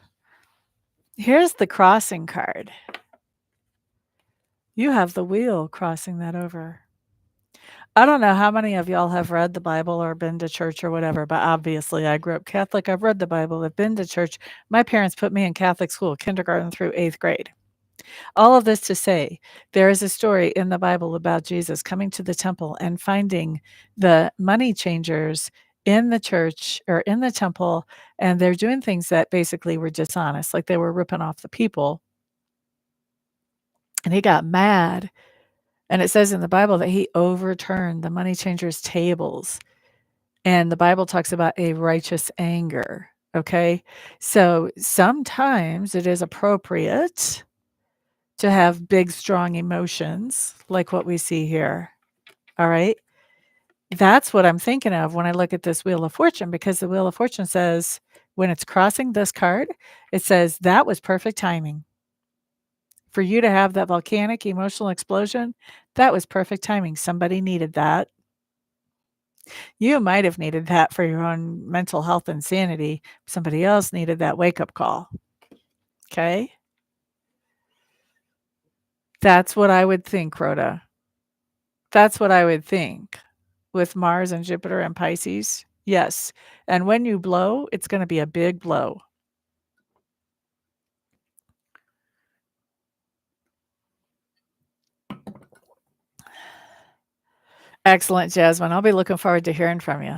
here's the crossing card. You have the wheel crossing that over. I don't know how many of y'all have read the Bible or been to church or whatever, but obviously I grew up Catholic. I've read the Bible. I've been to church. My parents put me in Catholic school, kindergarten through 8th grade. All of this to say, there is a story in the Bible about Jesus coming to the temple and finding the money changers in the church or in the temple, and they're doing things that basically were dishonest, like they were ripping off the people. And he got mad. And it says in the Bible that he overturned the money changers' tables. And the Bible talks about a righteous anger. Okay. So sometimes it is appropriate to have big, strong emotions like what we see here. All right. That's what I'm thinking of when I look at this Wheel of Fortune, because the Wheel of Fortune says when it's crossing this card, it says that was perfect timing. For you to have that volcanic emotional explosion, that was perfect timing. Somebody needed that. You might have needed that for your own mental health and sanity. Somebody else needed that wake-up call. Okay? That's what I would think, Rhoda. That's what I would think with Mars and Jupiter and Pisces. Yes. And when you blow, it's going to be a big blow. Excellent, Jasmine. I'll be looking forward to hearing from you.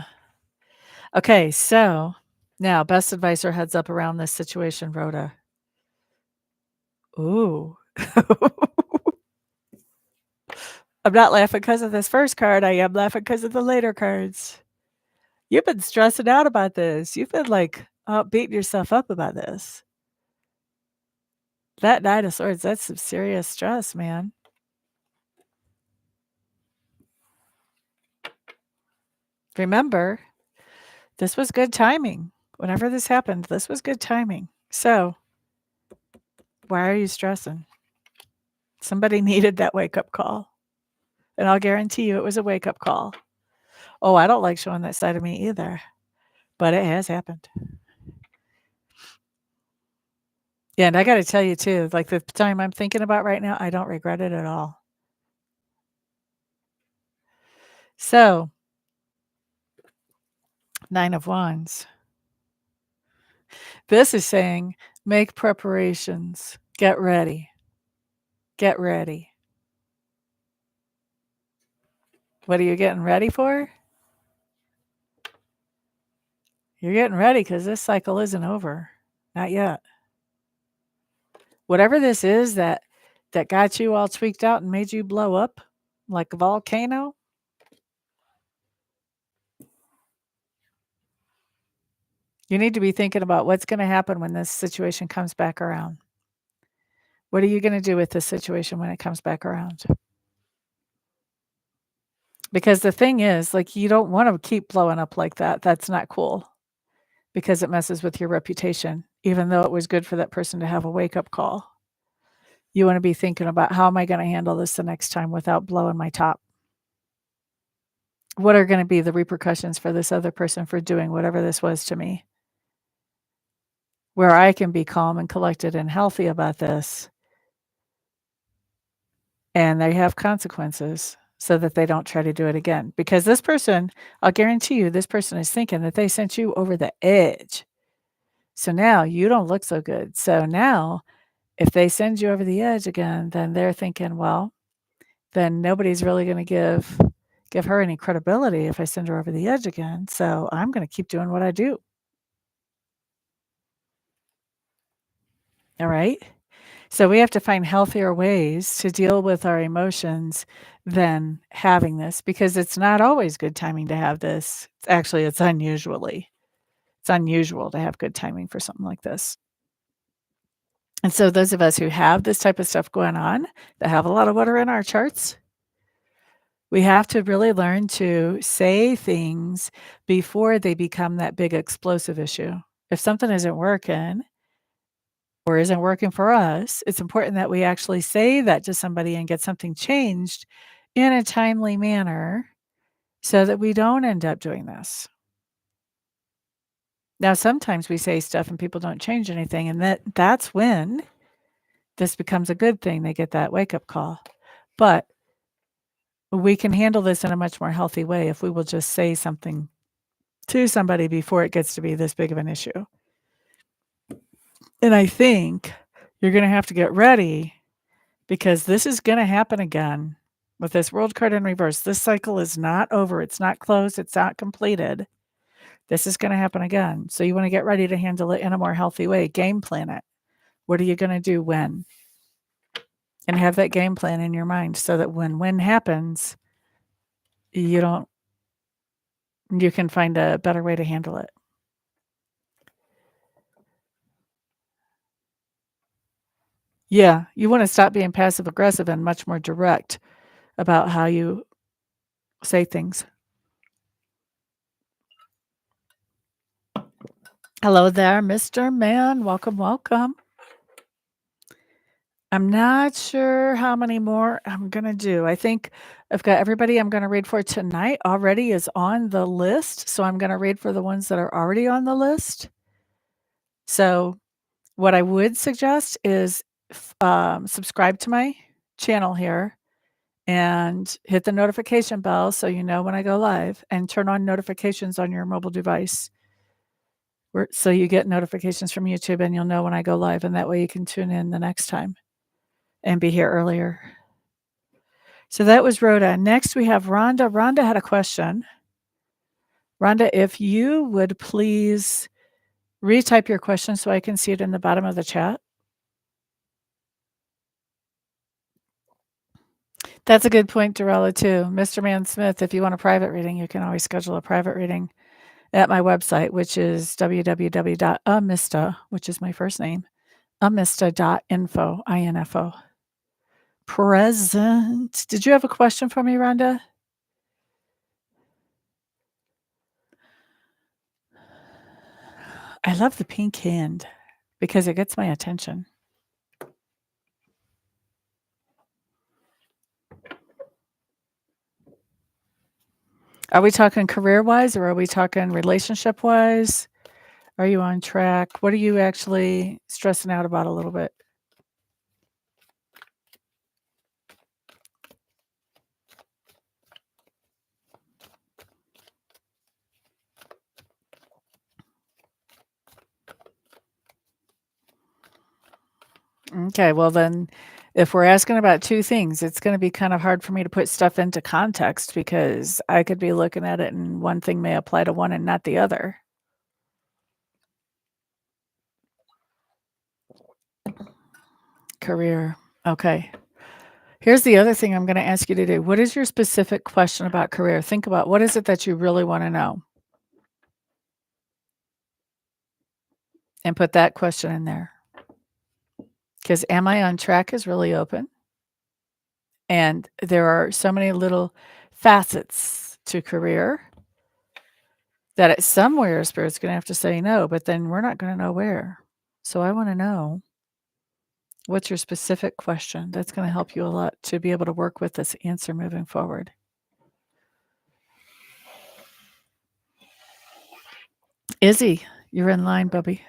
Okay, so now best advice or heads up around this situation, Rhoda. Ooh. I'm not laughing because of this first card. I am laughing because of the later cards. You've been stressing out about this. You've been, like, beating yourself up about this. That Knight of Swords, that's some serious stress, man. Remember, this was good timing. Whenever this happened, this was good timing. So, why are you stressing? Somebody needed that wake-up call, and I'll guarantee you it was a wake-up call. Oh, I don't like showing that side of me either, but it has happened. Yeah, and I gotta tell you too, like, the time I'm thinking about right now, I don't regret it at all. So, 9 of Wands. This is saying, "Make preparations. Get ready. Get ready." What are you getting ready for? You're getting ready because this cycle isn't over. Not yet. Whatever this is that got you all tweaked out and made you blow up like a volcano, you need to be thinking about what's gonna happen when this situation comes back around. What are you gonna do with this situation when it comes back around? Because the thing is, like, you don't wanna keep blowing up like that. That's not cool because it messes with your reputation, even though it was good for that person to have a wake-up call. You wanna be thinking about, "How am I gonna handle this the next time without blowing my top? What are gonna be the repercussions for this other person for doing whatever this was to me?" Where I can be calm and collected and healthy about this, and they have consequences so that they don't try to do it again. Because this person, I'll guarantee you, this person is thinking that they sent you over the edge. So now you don't look so good. So now if they send you over the edge again, then they're thinking, well, then nobody's really gonna give her any credibility if I send her over the edge again. So I'm gonna keep doing what I do. All right? So we have to find healthier ways to deal with our emotions than having this because it's not always good timing to have this. Actually, it's unusual to have good timing for something like this. And so those of us who have this type of stuff going on, that have a lot of water in our charts, we have to really learn to say things before they become that big explosive issue. If something isn't working or isn't working for us, it's important that we actually say that to somebody and get something changed in a timely manner so that we don't end up doing this. Now, sometimes we say stuff and people don't change anything, and that's when this becomes a good thing. They get that wake up call. But we can handle this in a much more healthy way if we will just say something to somebody before it gets to be this big of an issue. And I think you're going to have to get ready because this is gonna happen again with this World card in reverse. This cycle is not over, it's not closed, it's not completed. This is gonna happen again. So you wanna get ready to handle it in a more healthy way. Game plan it. What are you gonna do when? And have that game plan in your mind so that when happens, you don't you can find a better way to handle it. Yeah, you wanna stop being passive aggressive and much more direct about how you say things. Hello there, Mr. Man. Welcome, welcome. I'm not sure how many more I'm gonna do. I think I've got everybody I'm gonna read for tonight already is on the list, so I'm gonna read for the ones that are already on the list. So, what I would suggest is subscribe to my channel here and hit the notification bell so you know when I go live, and turn on notifications on your mobile device so you get notifications from YouTube and you'll know when I go live, and that way you can tune in the next time and be here earlier. So that was Rhoda. Next, we have Rhonda. Rhonda had a question. Rhonda, if you would please retype your question so I can see it in the bottom of the chat. That's a good point, Dorella, too. Mr. Man Smith, if you want a private reading, you can always schedule a private reading. at my website, which is www.amista, which is my first name, amista.info, I-N-F-O. Present. Did you have a question for me, Rhonda? I love the pink hand because it gets my attention. Are we talking career-wise or are we talking relationship-wise? Are you on track? What are you actually stressing out about a little bit? Okay, well then, if we're asking about 2 things, it's gonna be kind of hard for me to put stuff into context because I could be looking at it and one thing may apply to one and not the other. Career. Okay. Here's the other thing I'm gonna ask you to do. What is your specific question about career? Think about what is it that you really wanna know? And put that question in there. Because am I on track is really open. And there are so many little facets to career that at somewhere spirit's gonna have to say no, but then we're not gonna know where. So I wanna know what's your specific question. That's gonna help you a lot to be able to work with this answer moving forward. Izzy, you're in line, bubby.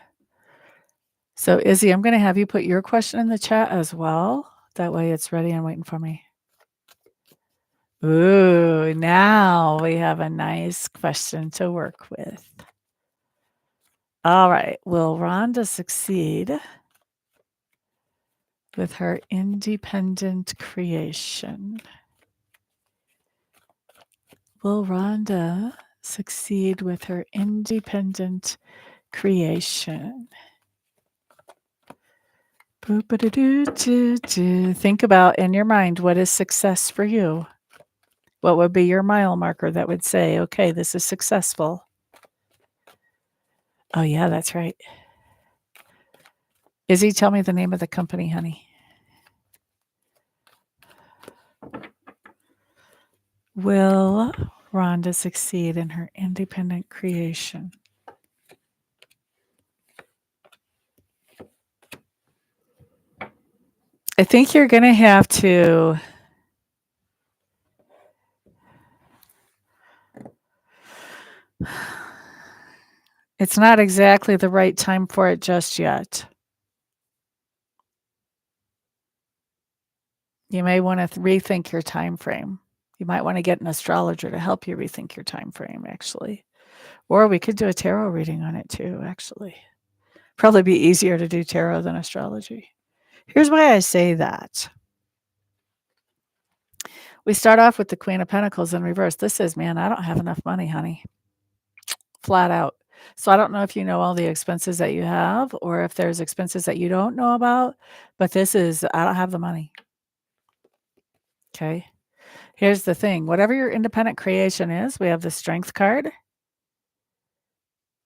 So Izzy, I'm gonna have you put your question in the chat as well. That way it's ready and waiting for me. Ooh, now we have a nice question to work with. All right. Will Rhonda succeed with her independent creation? Will Rhonda succeed with her independent creation? Think about in your mind, what is success for you? What would be your mile marker that would say, okay, this is successful? Oh, yeah, that's right. Izzy, tell me the name of the company, honey. Will Rhonda succeed in her independent creation? I think you're going to have to it's not exactly the right time for it just yet. You may want to rethink your time frame. You might want to get an astrologer to help you rethink your time frame, actually. Or we could do a tarot reading on it too, actually. Probably be easier to do tarot than astrology. Here's why I say that. We start off with the Queen of Pentacles in reverse. This is, man, I don't have enough money, honey. Flat out. So I don't know if you know all the expenses that you have or if there's expenses that you don't know about, but this is, I don't have the money. Okay. Here's the thing. Whatever your independent creation is, we have the Strength card.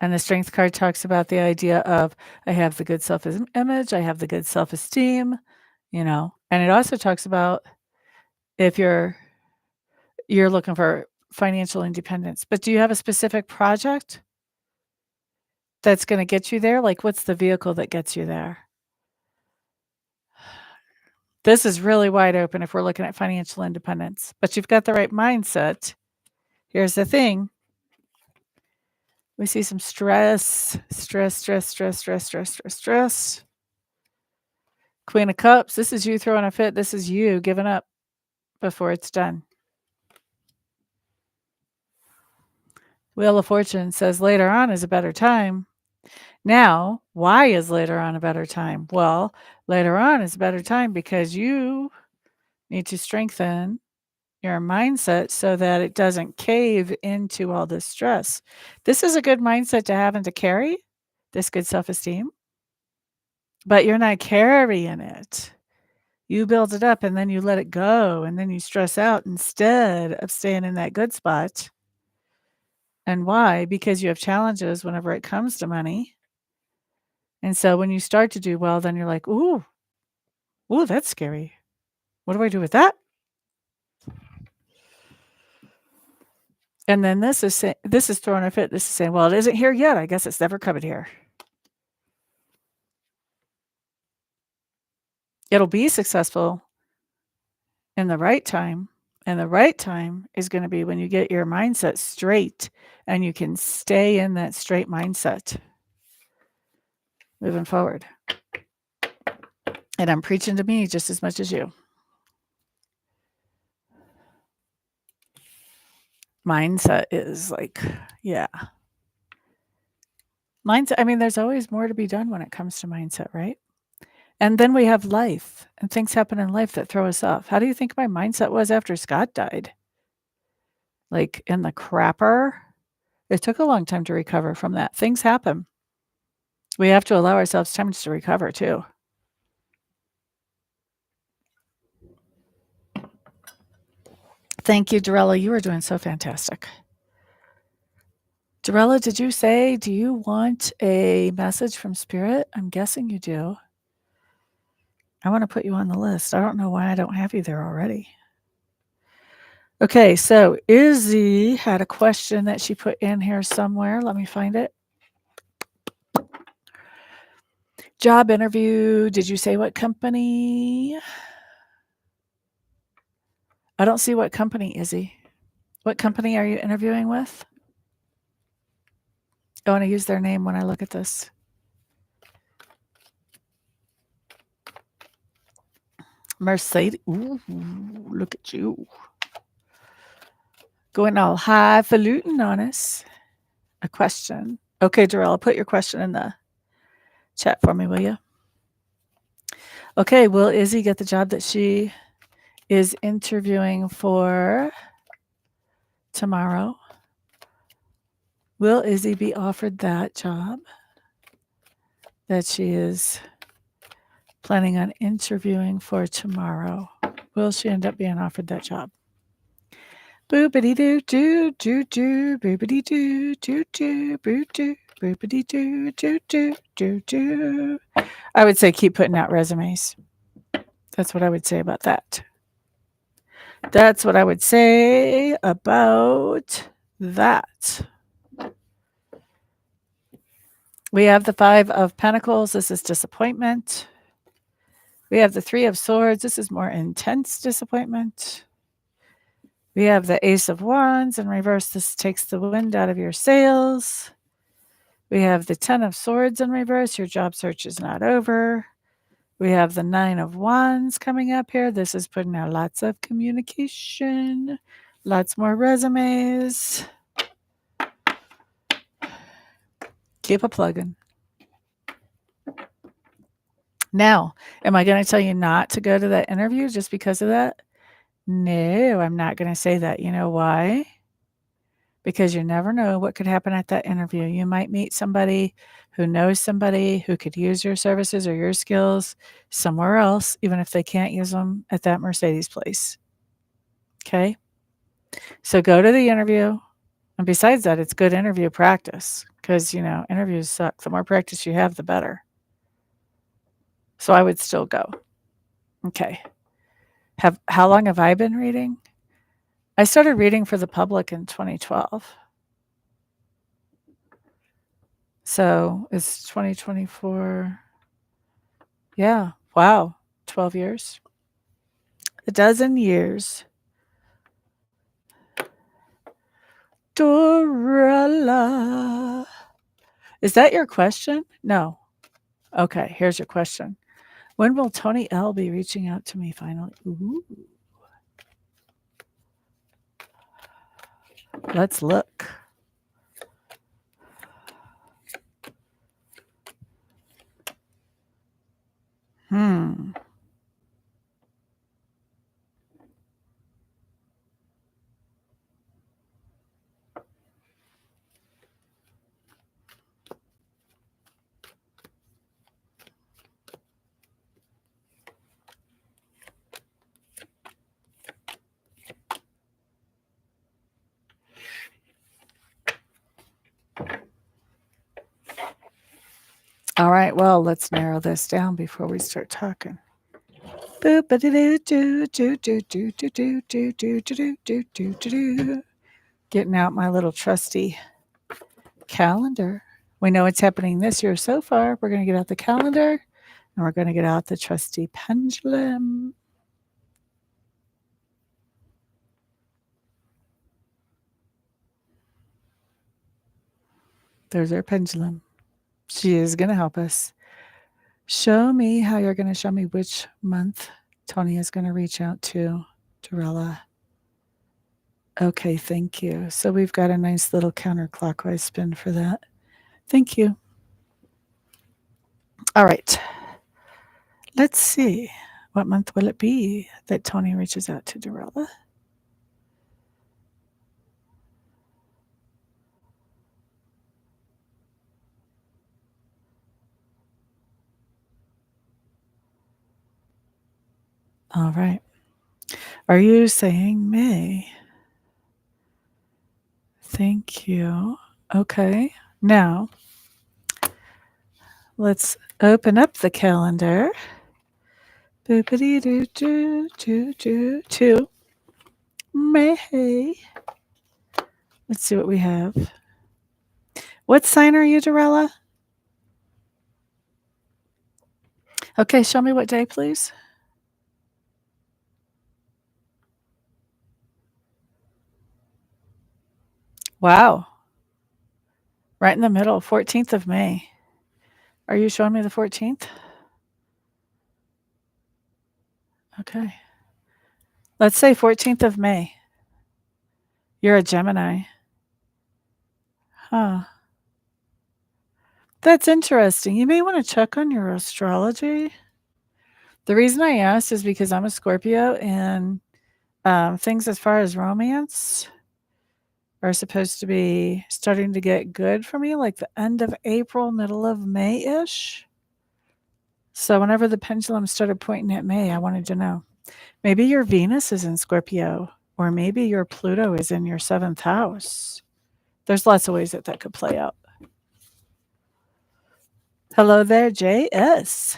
And the Strength card talks about the idea of I have the good self-image, I have the good self-esteem, and it also talks about if you're looking for financial independence. But do you have a specific project that's going to get you there? Like, what's the vehicle that gets you there? This is really wide open if we're looking at financial independence, but you've got the right mindset. Here's the thing. We see some stress. Queen of Cups. This is you throwing a fit. This is you giving up before it's done. Wheel of Fortune says later on is a better time. Now, why is later on a better time? Well, later on is a better time because you need to strengthen your mindset so that it doesn't cave into all this stress. This is a good mindset to have and to carry, this good self-esteem, but you're not carrying it. You build it up and then you let it go and then you stress out instead of staying in that good spot And why? Because you have challenges whenever it comes to money. And so when you start to do well, then you're like, ooh, that's scary. What do I do with that? And then this is throwing a fit. This is saying, well, it isn't here yet. I guess it's never coming here. It'll be successful in the right time. And the right time is going to be when you get your mindset straight and you can stay in that straight mindset moving forward. And I'm preaching to me just as much as you. Mindset is like, yeah. Mindset, I mean, there's always more to be done when it comes to mindset, right? And then we have life and things happen in life that throw us off. How do you think my mindset was after Scott died? Like in the crapper? It took a long time to recover from that. Things happen. We have to allow ourselves time to recover too. Thank you, Dorella. You are doing so fantastic. Dorella, did you say, do you want a message from Spirit? I'm guessing you do. I want to put you on the list. I don't know why I don't have you there already. Okay, so Izzy had a question that she put in here somewhere. Let me find it. Job interview. Did you say what company? I don't see what company, Izzy. What company are you interviewing with? I want to use their name when I look at this. Mercedes. Ooh, look at you. Going all highfalutin on us. A question. Okay, Darrell, put your question in the chat for me, will you? Okay, will Izzy get the job that she is interviewing for tomorrow? Will Izzy be offered that job that she is planning on interviewing for tomorrow? Will she end up being offered that job? Boopity doo doo doo doo, boopity doo doo doo, boo doo, boopity doo doo doo doo doo. I would say keep putting out resumes. That's what I would say about that. That's what I would say about that. We have the 5 of Pentacles. This is disappointment. We have the 3 of Swords. This is more intense disappointment. We have the Ace of Wands in reverse. This takes the wind out of your sails. We have the 10 of Swords in reverse. Your job search is not over. We have the 9 of Wands coming up here. This is putting out lots of communication, lots more resumes. Keep a plugging. Now, am I going to tell you not to go to that interview just because of that? No, I'm not going to say that. You know why? Because you never know what could happen at that interview. You might meet somebody who knows somebody who could use your services or your skills somewhere else, even if they can't use them at that Mercedes place. Okay? So go to the interview. And besides that, it's good interview practice because, interviews suck. The more practice you have, the better. So I would still go. Okay. How long have I been reading? I started reading for the public in 2012. So it's 2024. Yeah. Wow. 12 years. A dozen years. Dorella. Is that your question? No. Okay. Here's your question. When will Tony L be reaching out to me finally? Ooh. Let's look. All right, well, let's narrow this down before we start talking. Getting out my little trusty calendar. We know what's happening this year so far. We're going to get out the calendar and we're going to get out the trusty pendulum. There's our pendulum. She is going to help us. Show me how you're going to show me which month Tony is going to reach out to Dorella. Okay, thank you. So we've got a nice little counterclockwise spin for that. Thank you. All right. Let's see. What month will it be that Tony reaches out to Dorella? All right. Are you saying May? Thank you. Okay. Now, let's open up the calendar. To May. Let's see what we have. What sign are you, Dorella? Okay, show me what day, please. Wow. Right in the middle, 14th of May. Are you showing me the 14th? Okay. Let's say 14th of May. You're a Gemini. Huh. That's interesting. You may want to check on your astrology. The reason I asked is because I'm a Scorpio and things as far as romance are supposed to be starting to get good for me, like the end of April, middle of May-ish. So whenever the pendulum started pointing at May, I wanted to know. Maybe your Venus is in Scorpio, or maybe your Pluto is in your 7th house. There's lots of ways that that could play out. Hello there, JS.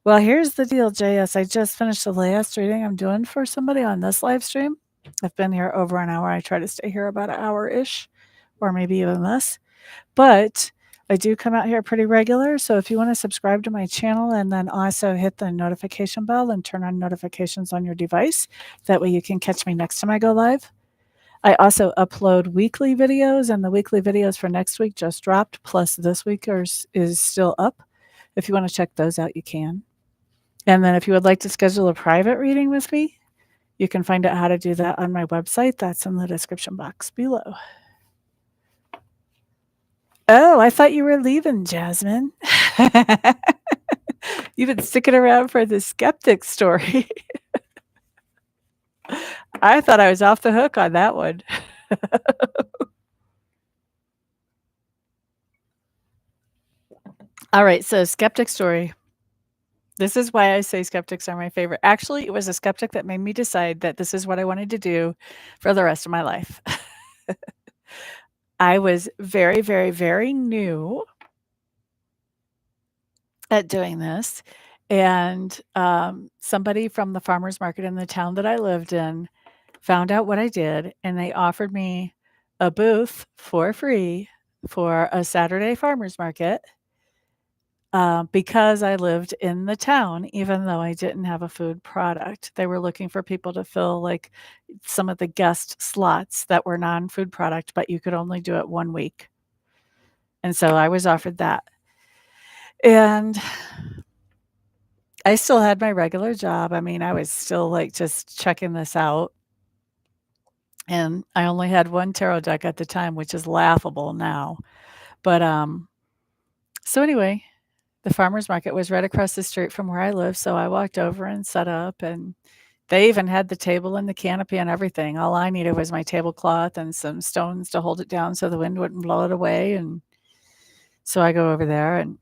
Well, here's the deal, JS. I just finished the last reading I'm doing for somebody on this live stream. I've been here over an hour. I try to stay here about an hour-ish, or maybe even less. But I do come out here pretty regular. So if you want to subscribe to my channel and then also hit the notification bell and turn on notifications on your device, that way you can catch me next time I go live. I also upload weekly videos, and the weekly videos for next week just dropped, plus this week is still up. If you want to check those out, you can. And then if you would like to schedule a private reading with me, you can find out how to do that on my website. That's in the description box below. Oh, I thought you were leaving, Jasmine. You've been sticking around for the skeptic story. I thought I was off the hook on that one. All right, so skeptic story. This is why I say skeptics are my favorite. Actually, it was a skeptic that made me decide that this is what I wanted to do for the rest of my life. I was very, very, very new at doing this, and somebody from the farmer's market in the town that I lived in found out what I did, and they offered me a booth for free for a Saturday farmer's market because I lived in the town, even though I didn't have a food product. They were looking for people to fill like some of the guest slots that were non-food product, but you could only do it 1 week. And so I was offered that. And I still had my regular job. I mean, I was still like just checking this out. And I only had one tarot deck at the time, which is laughable now. But so anyway, the farmer's market was right across the street from where I live. So I walked over and set up, and they even had the table and the canopy and everything. All I needed was my tablecloth and some stones to hold it down so the wind wouldn't blow it away. And so I go over there, and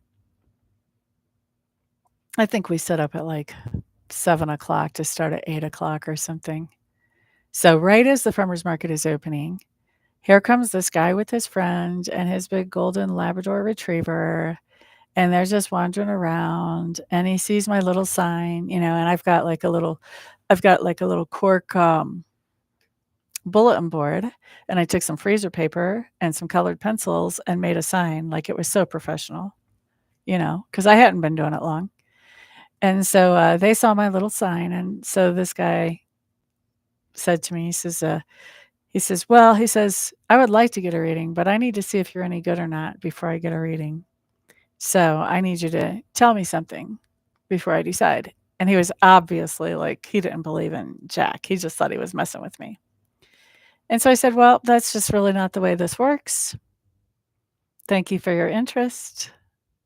I think we set up at like 7 o'clock to start at 8 o'clock or something. So right as the farmer's market is opening, here comes this guy with his friend and his big golden Labrador retriever. and they're just wandering around, and he sees my little sign, and I've got like a little cork, bulletin board, and I took some freezer paper and some colored pencils and made a sign like it was so professional, because I hadn't been doing it long. And so, they saw my little sign, and so this guy said to me, "Well," he says, "I would like to get a reading, but I need to see if you're any good or not before I get a reading. So, I need you to tell me something before I decide." And he was obviously like, he didn't believe in Jack. He just thought he was messing with me. And so I said, "Well, that's just really not the way this works. Thank you for your interest.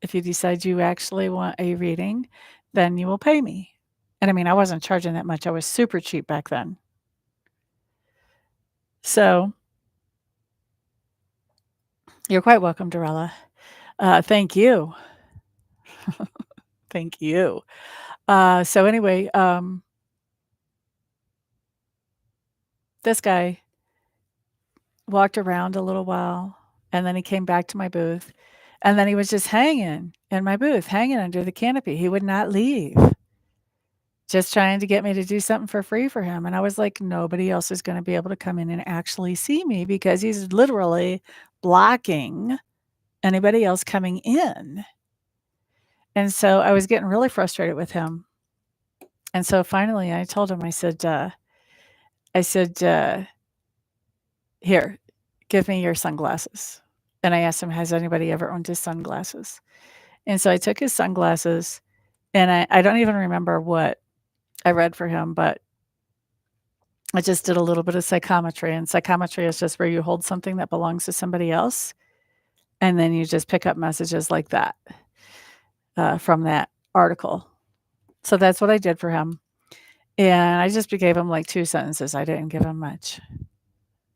If you decide you actually want a reading, then you will pay me." And I mean, I wasn't charging that much. I was super cheap back then. So, you're quite welcome, Dorella. Thank you. Thank you. So anyway, this guy walked around a little while, and then he came back to my booth, and then he was just hanging in my booth, hanging under the canopy. He would not leave, just trying to get me to do something for free for him. And I was like, nobody else is going to be able to come in and actually see me because he's literally blocking anybody else coming in. And so I was getting really frustrated with him. And so finally I told him, I said, "Here, give me your sunglasses." And I asked him, "Has anybody ever owned his sunglasses?" And so I took his sunglasses, and I don't even remember what I read for him, but I just did a little bit of psychometry, and psychometry is just where you hold something that belongs to somebody else, and then you just pick up messages like that, from that article. So that's what I did for him, and I just gave him, like, 2 sentences. I didn't give him much,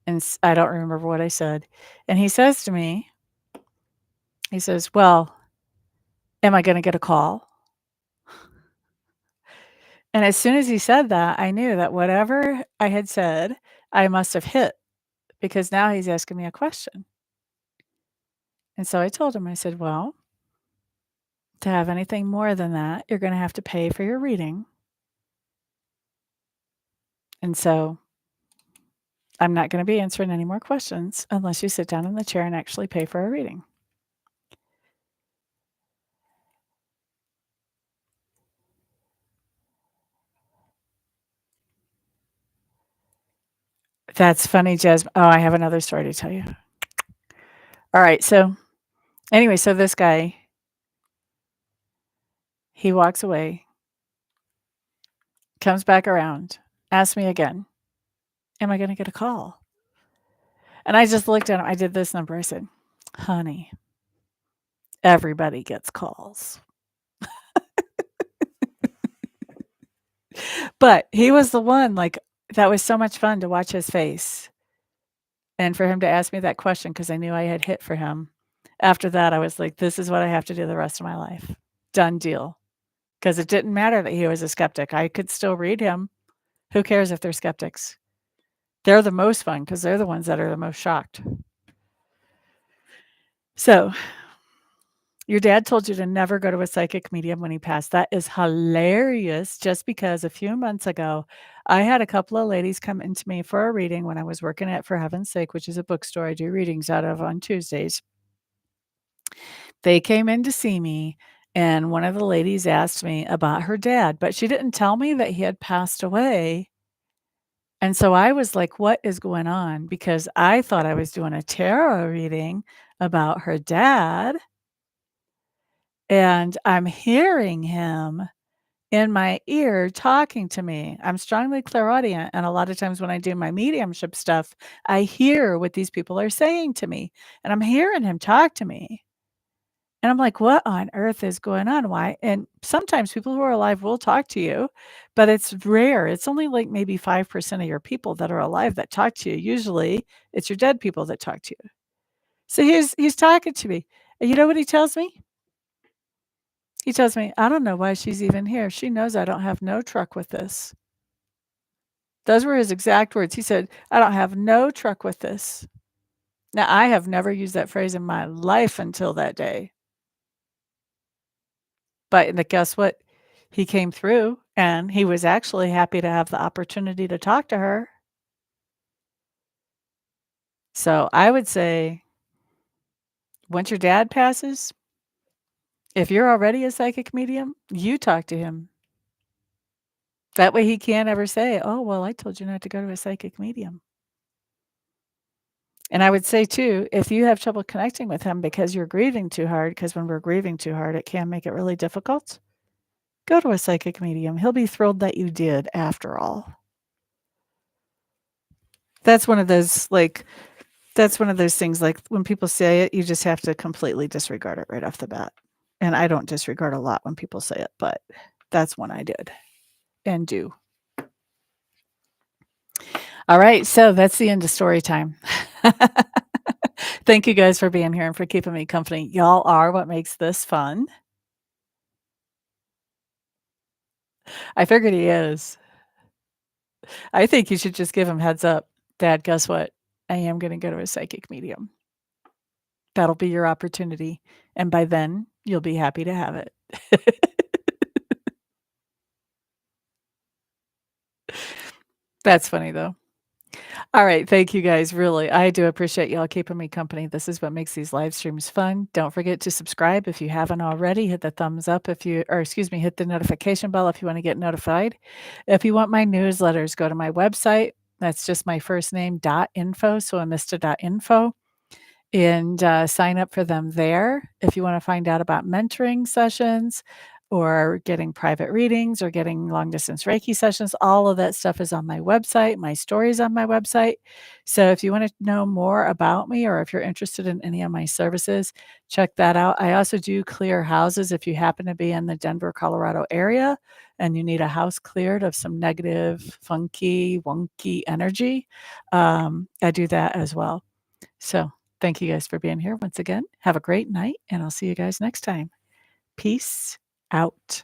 and I don't remember what I said, and he says to me, he says, "Well, am I gonna get a call?" And as soon as he said that, I knew that whatever I had said, I must have hit, because now he's asking me a question. And so I told him, I said, "Well, to have anything more than that, you're gonna have to pay for your reading. And so I'm not gonna be answering any more questions unless you sit down in the chair and actually pay for a reading." That's funny, Jas Oh, I have another story to tell you. Alright, so anyway, so this guy, he walks away, comes back around, asks me again, "Am I gonna get a call?" And I just looked at him, I did this number, I said, "Honey, everybody gets calls." But he was the one, like, that was so much fun to watch his face and for him to ask me that question because I knew I had hit for him. After that, I was like, "This is what I have to do the rest of my life. Done deal." Because it didn't matter that he was a skeptic. I could still read him. Who cares if they're skeptics? They're the most fun because 'cause they're the ones that are the most shocked. So, your dad told you to never go to a psychic medium when he passed. That is hilarious just because a few months ago, I had a couple of ladies come into me for a reading when I was working at For Heaven's Sake, which is a bookstore I do readings out of on Tuesdays. They came in to see me, and one of the ladies asked me about her dad, but she didn't tell me that he had passed away. And so I was like, "What is going on?" Because I thought I was doing a tarot reading about her dad, and I'm hearing him in my ear talking to me. I'm strongly clairaudient, and a lot of times when I do my mediumship stuff, I hear what these people are saying to me, and I'm hearing him talk to me. And I'm like, "What on earth is going on? Why?" And sometimes people who are alive will talk to you, but it's rare. It's only like maybe 5% of your people that are alive that talk to you. Usually, it's your dead people that talk to you. So he's talking to me. And you know what he tells me? He tells me, "I don't know why she's even here. She knows I don't have no truck with this." Those were his exact words. He said, "I don't have no truck with this." Now, I have never used that phrase in my life until that day. But guess what? He came through, and he was actually happy to have the opportunity to talk to her. So, I would say once your dad passes, if you're already a psychic medium, you talk to him. That way he can't ever say, "Oh, well, I told you not to go to a psychic medium." And I would say too, if you have trouble connecting with him because you're grieving too hard, because when we're grieving too hard, it can make it really difficult, go to a psychic medium. He'll be thrilled that you did after all. That's one of those, like that's one of those things, like, when people say it, you just have to completely disregard it right off the bat. And I don't disregard a lot when people say it, but that's one I did and do. All right, so that's the end of story time. Thank you guys for being here and for keeping me company. Y'all are what makes this fun. I figured he is. I think you should just give him heads up. Dad, guess what? I am gonna go to a psychic medium. That'll be your opportunity, and by then, you'll be happy to have it. That's funny, though. All right, thank you guys, really. I do appreciate y'all keeping me company. This is what makes these live streams fun. Don't forget to subscribe if you haven't already. Hit the thumbs up if you or excuse me, hit the notification bell if you wanna get notified. If you want my newsletters, go to my website. That's just my first name, .info, so amista.info. And sign up for them there. If you want to find out about mentoring sessions or getting private readings or getting long distance Reiki sessions, all of that stuff is on my website. My story's on my website. So if you want to know more about me or if you're interested in any of my services, check that out. I also do clear houses if you happen to be in the Denver, Colorado area and you need a house cleared of some negative, funky, wonky energy. I do that as well. So thank you guys for being here once again. Have a great night, and I'll see you guys next time. Peace out.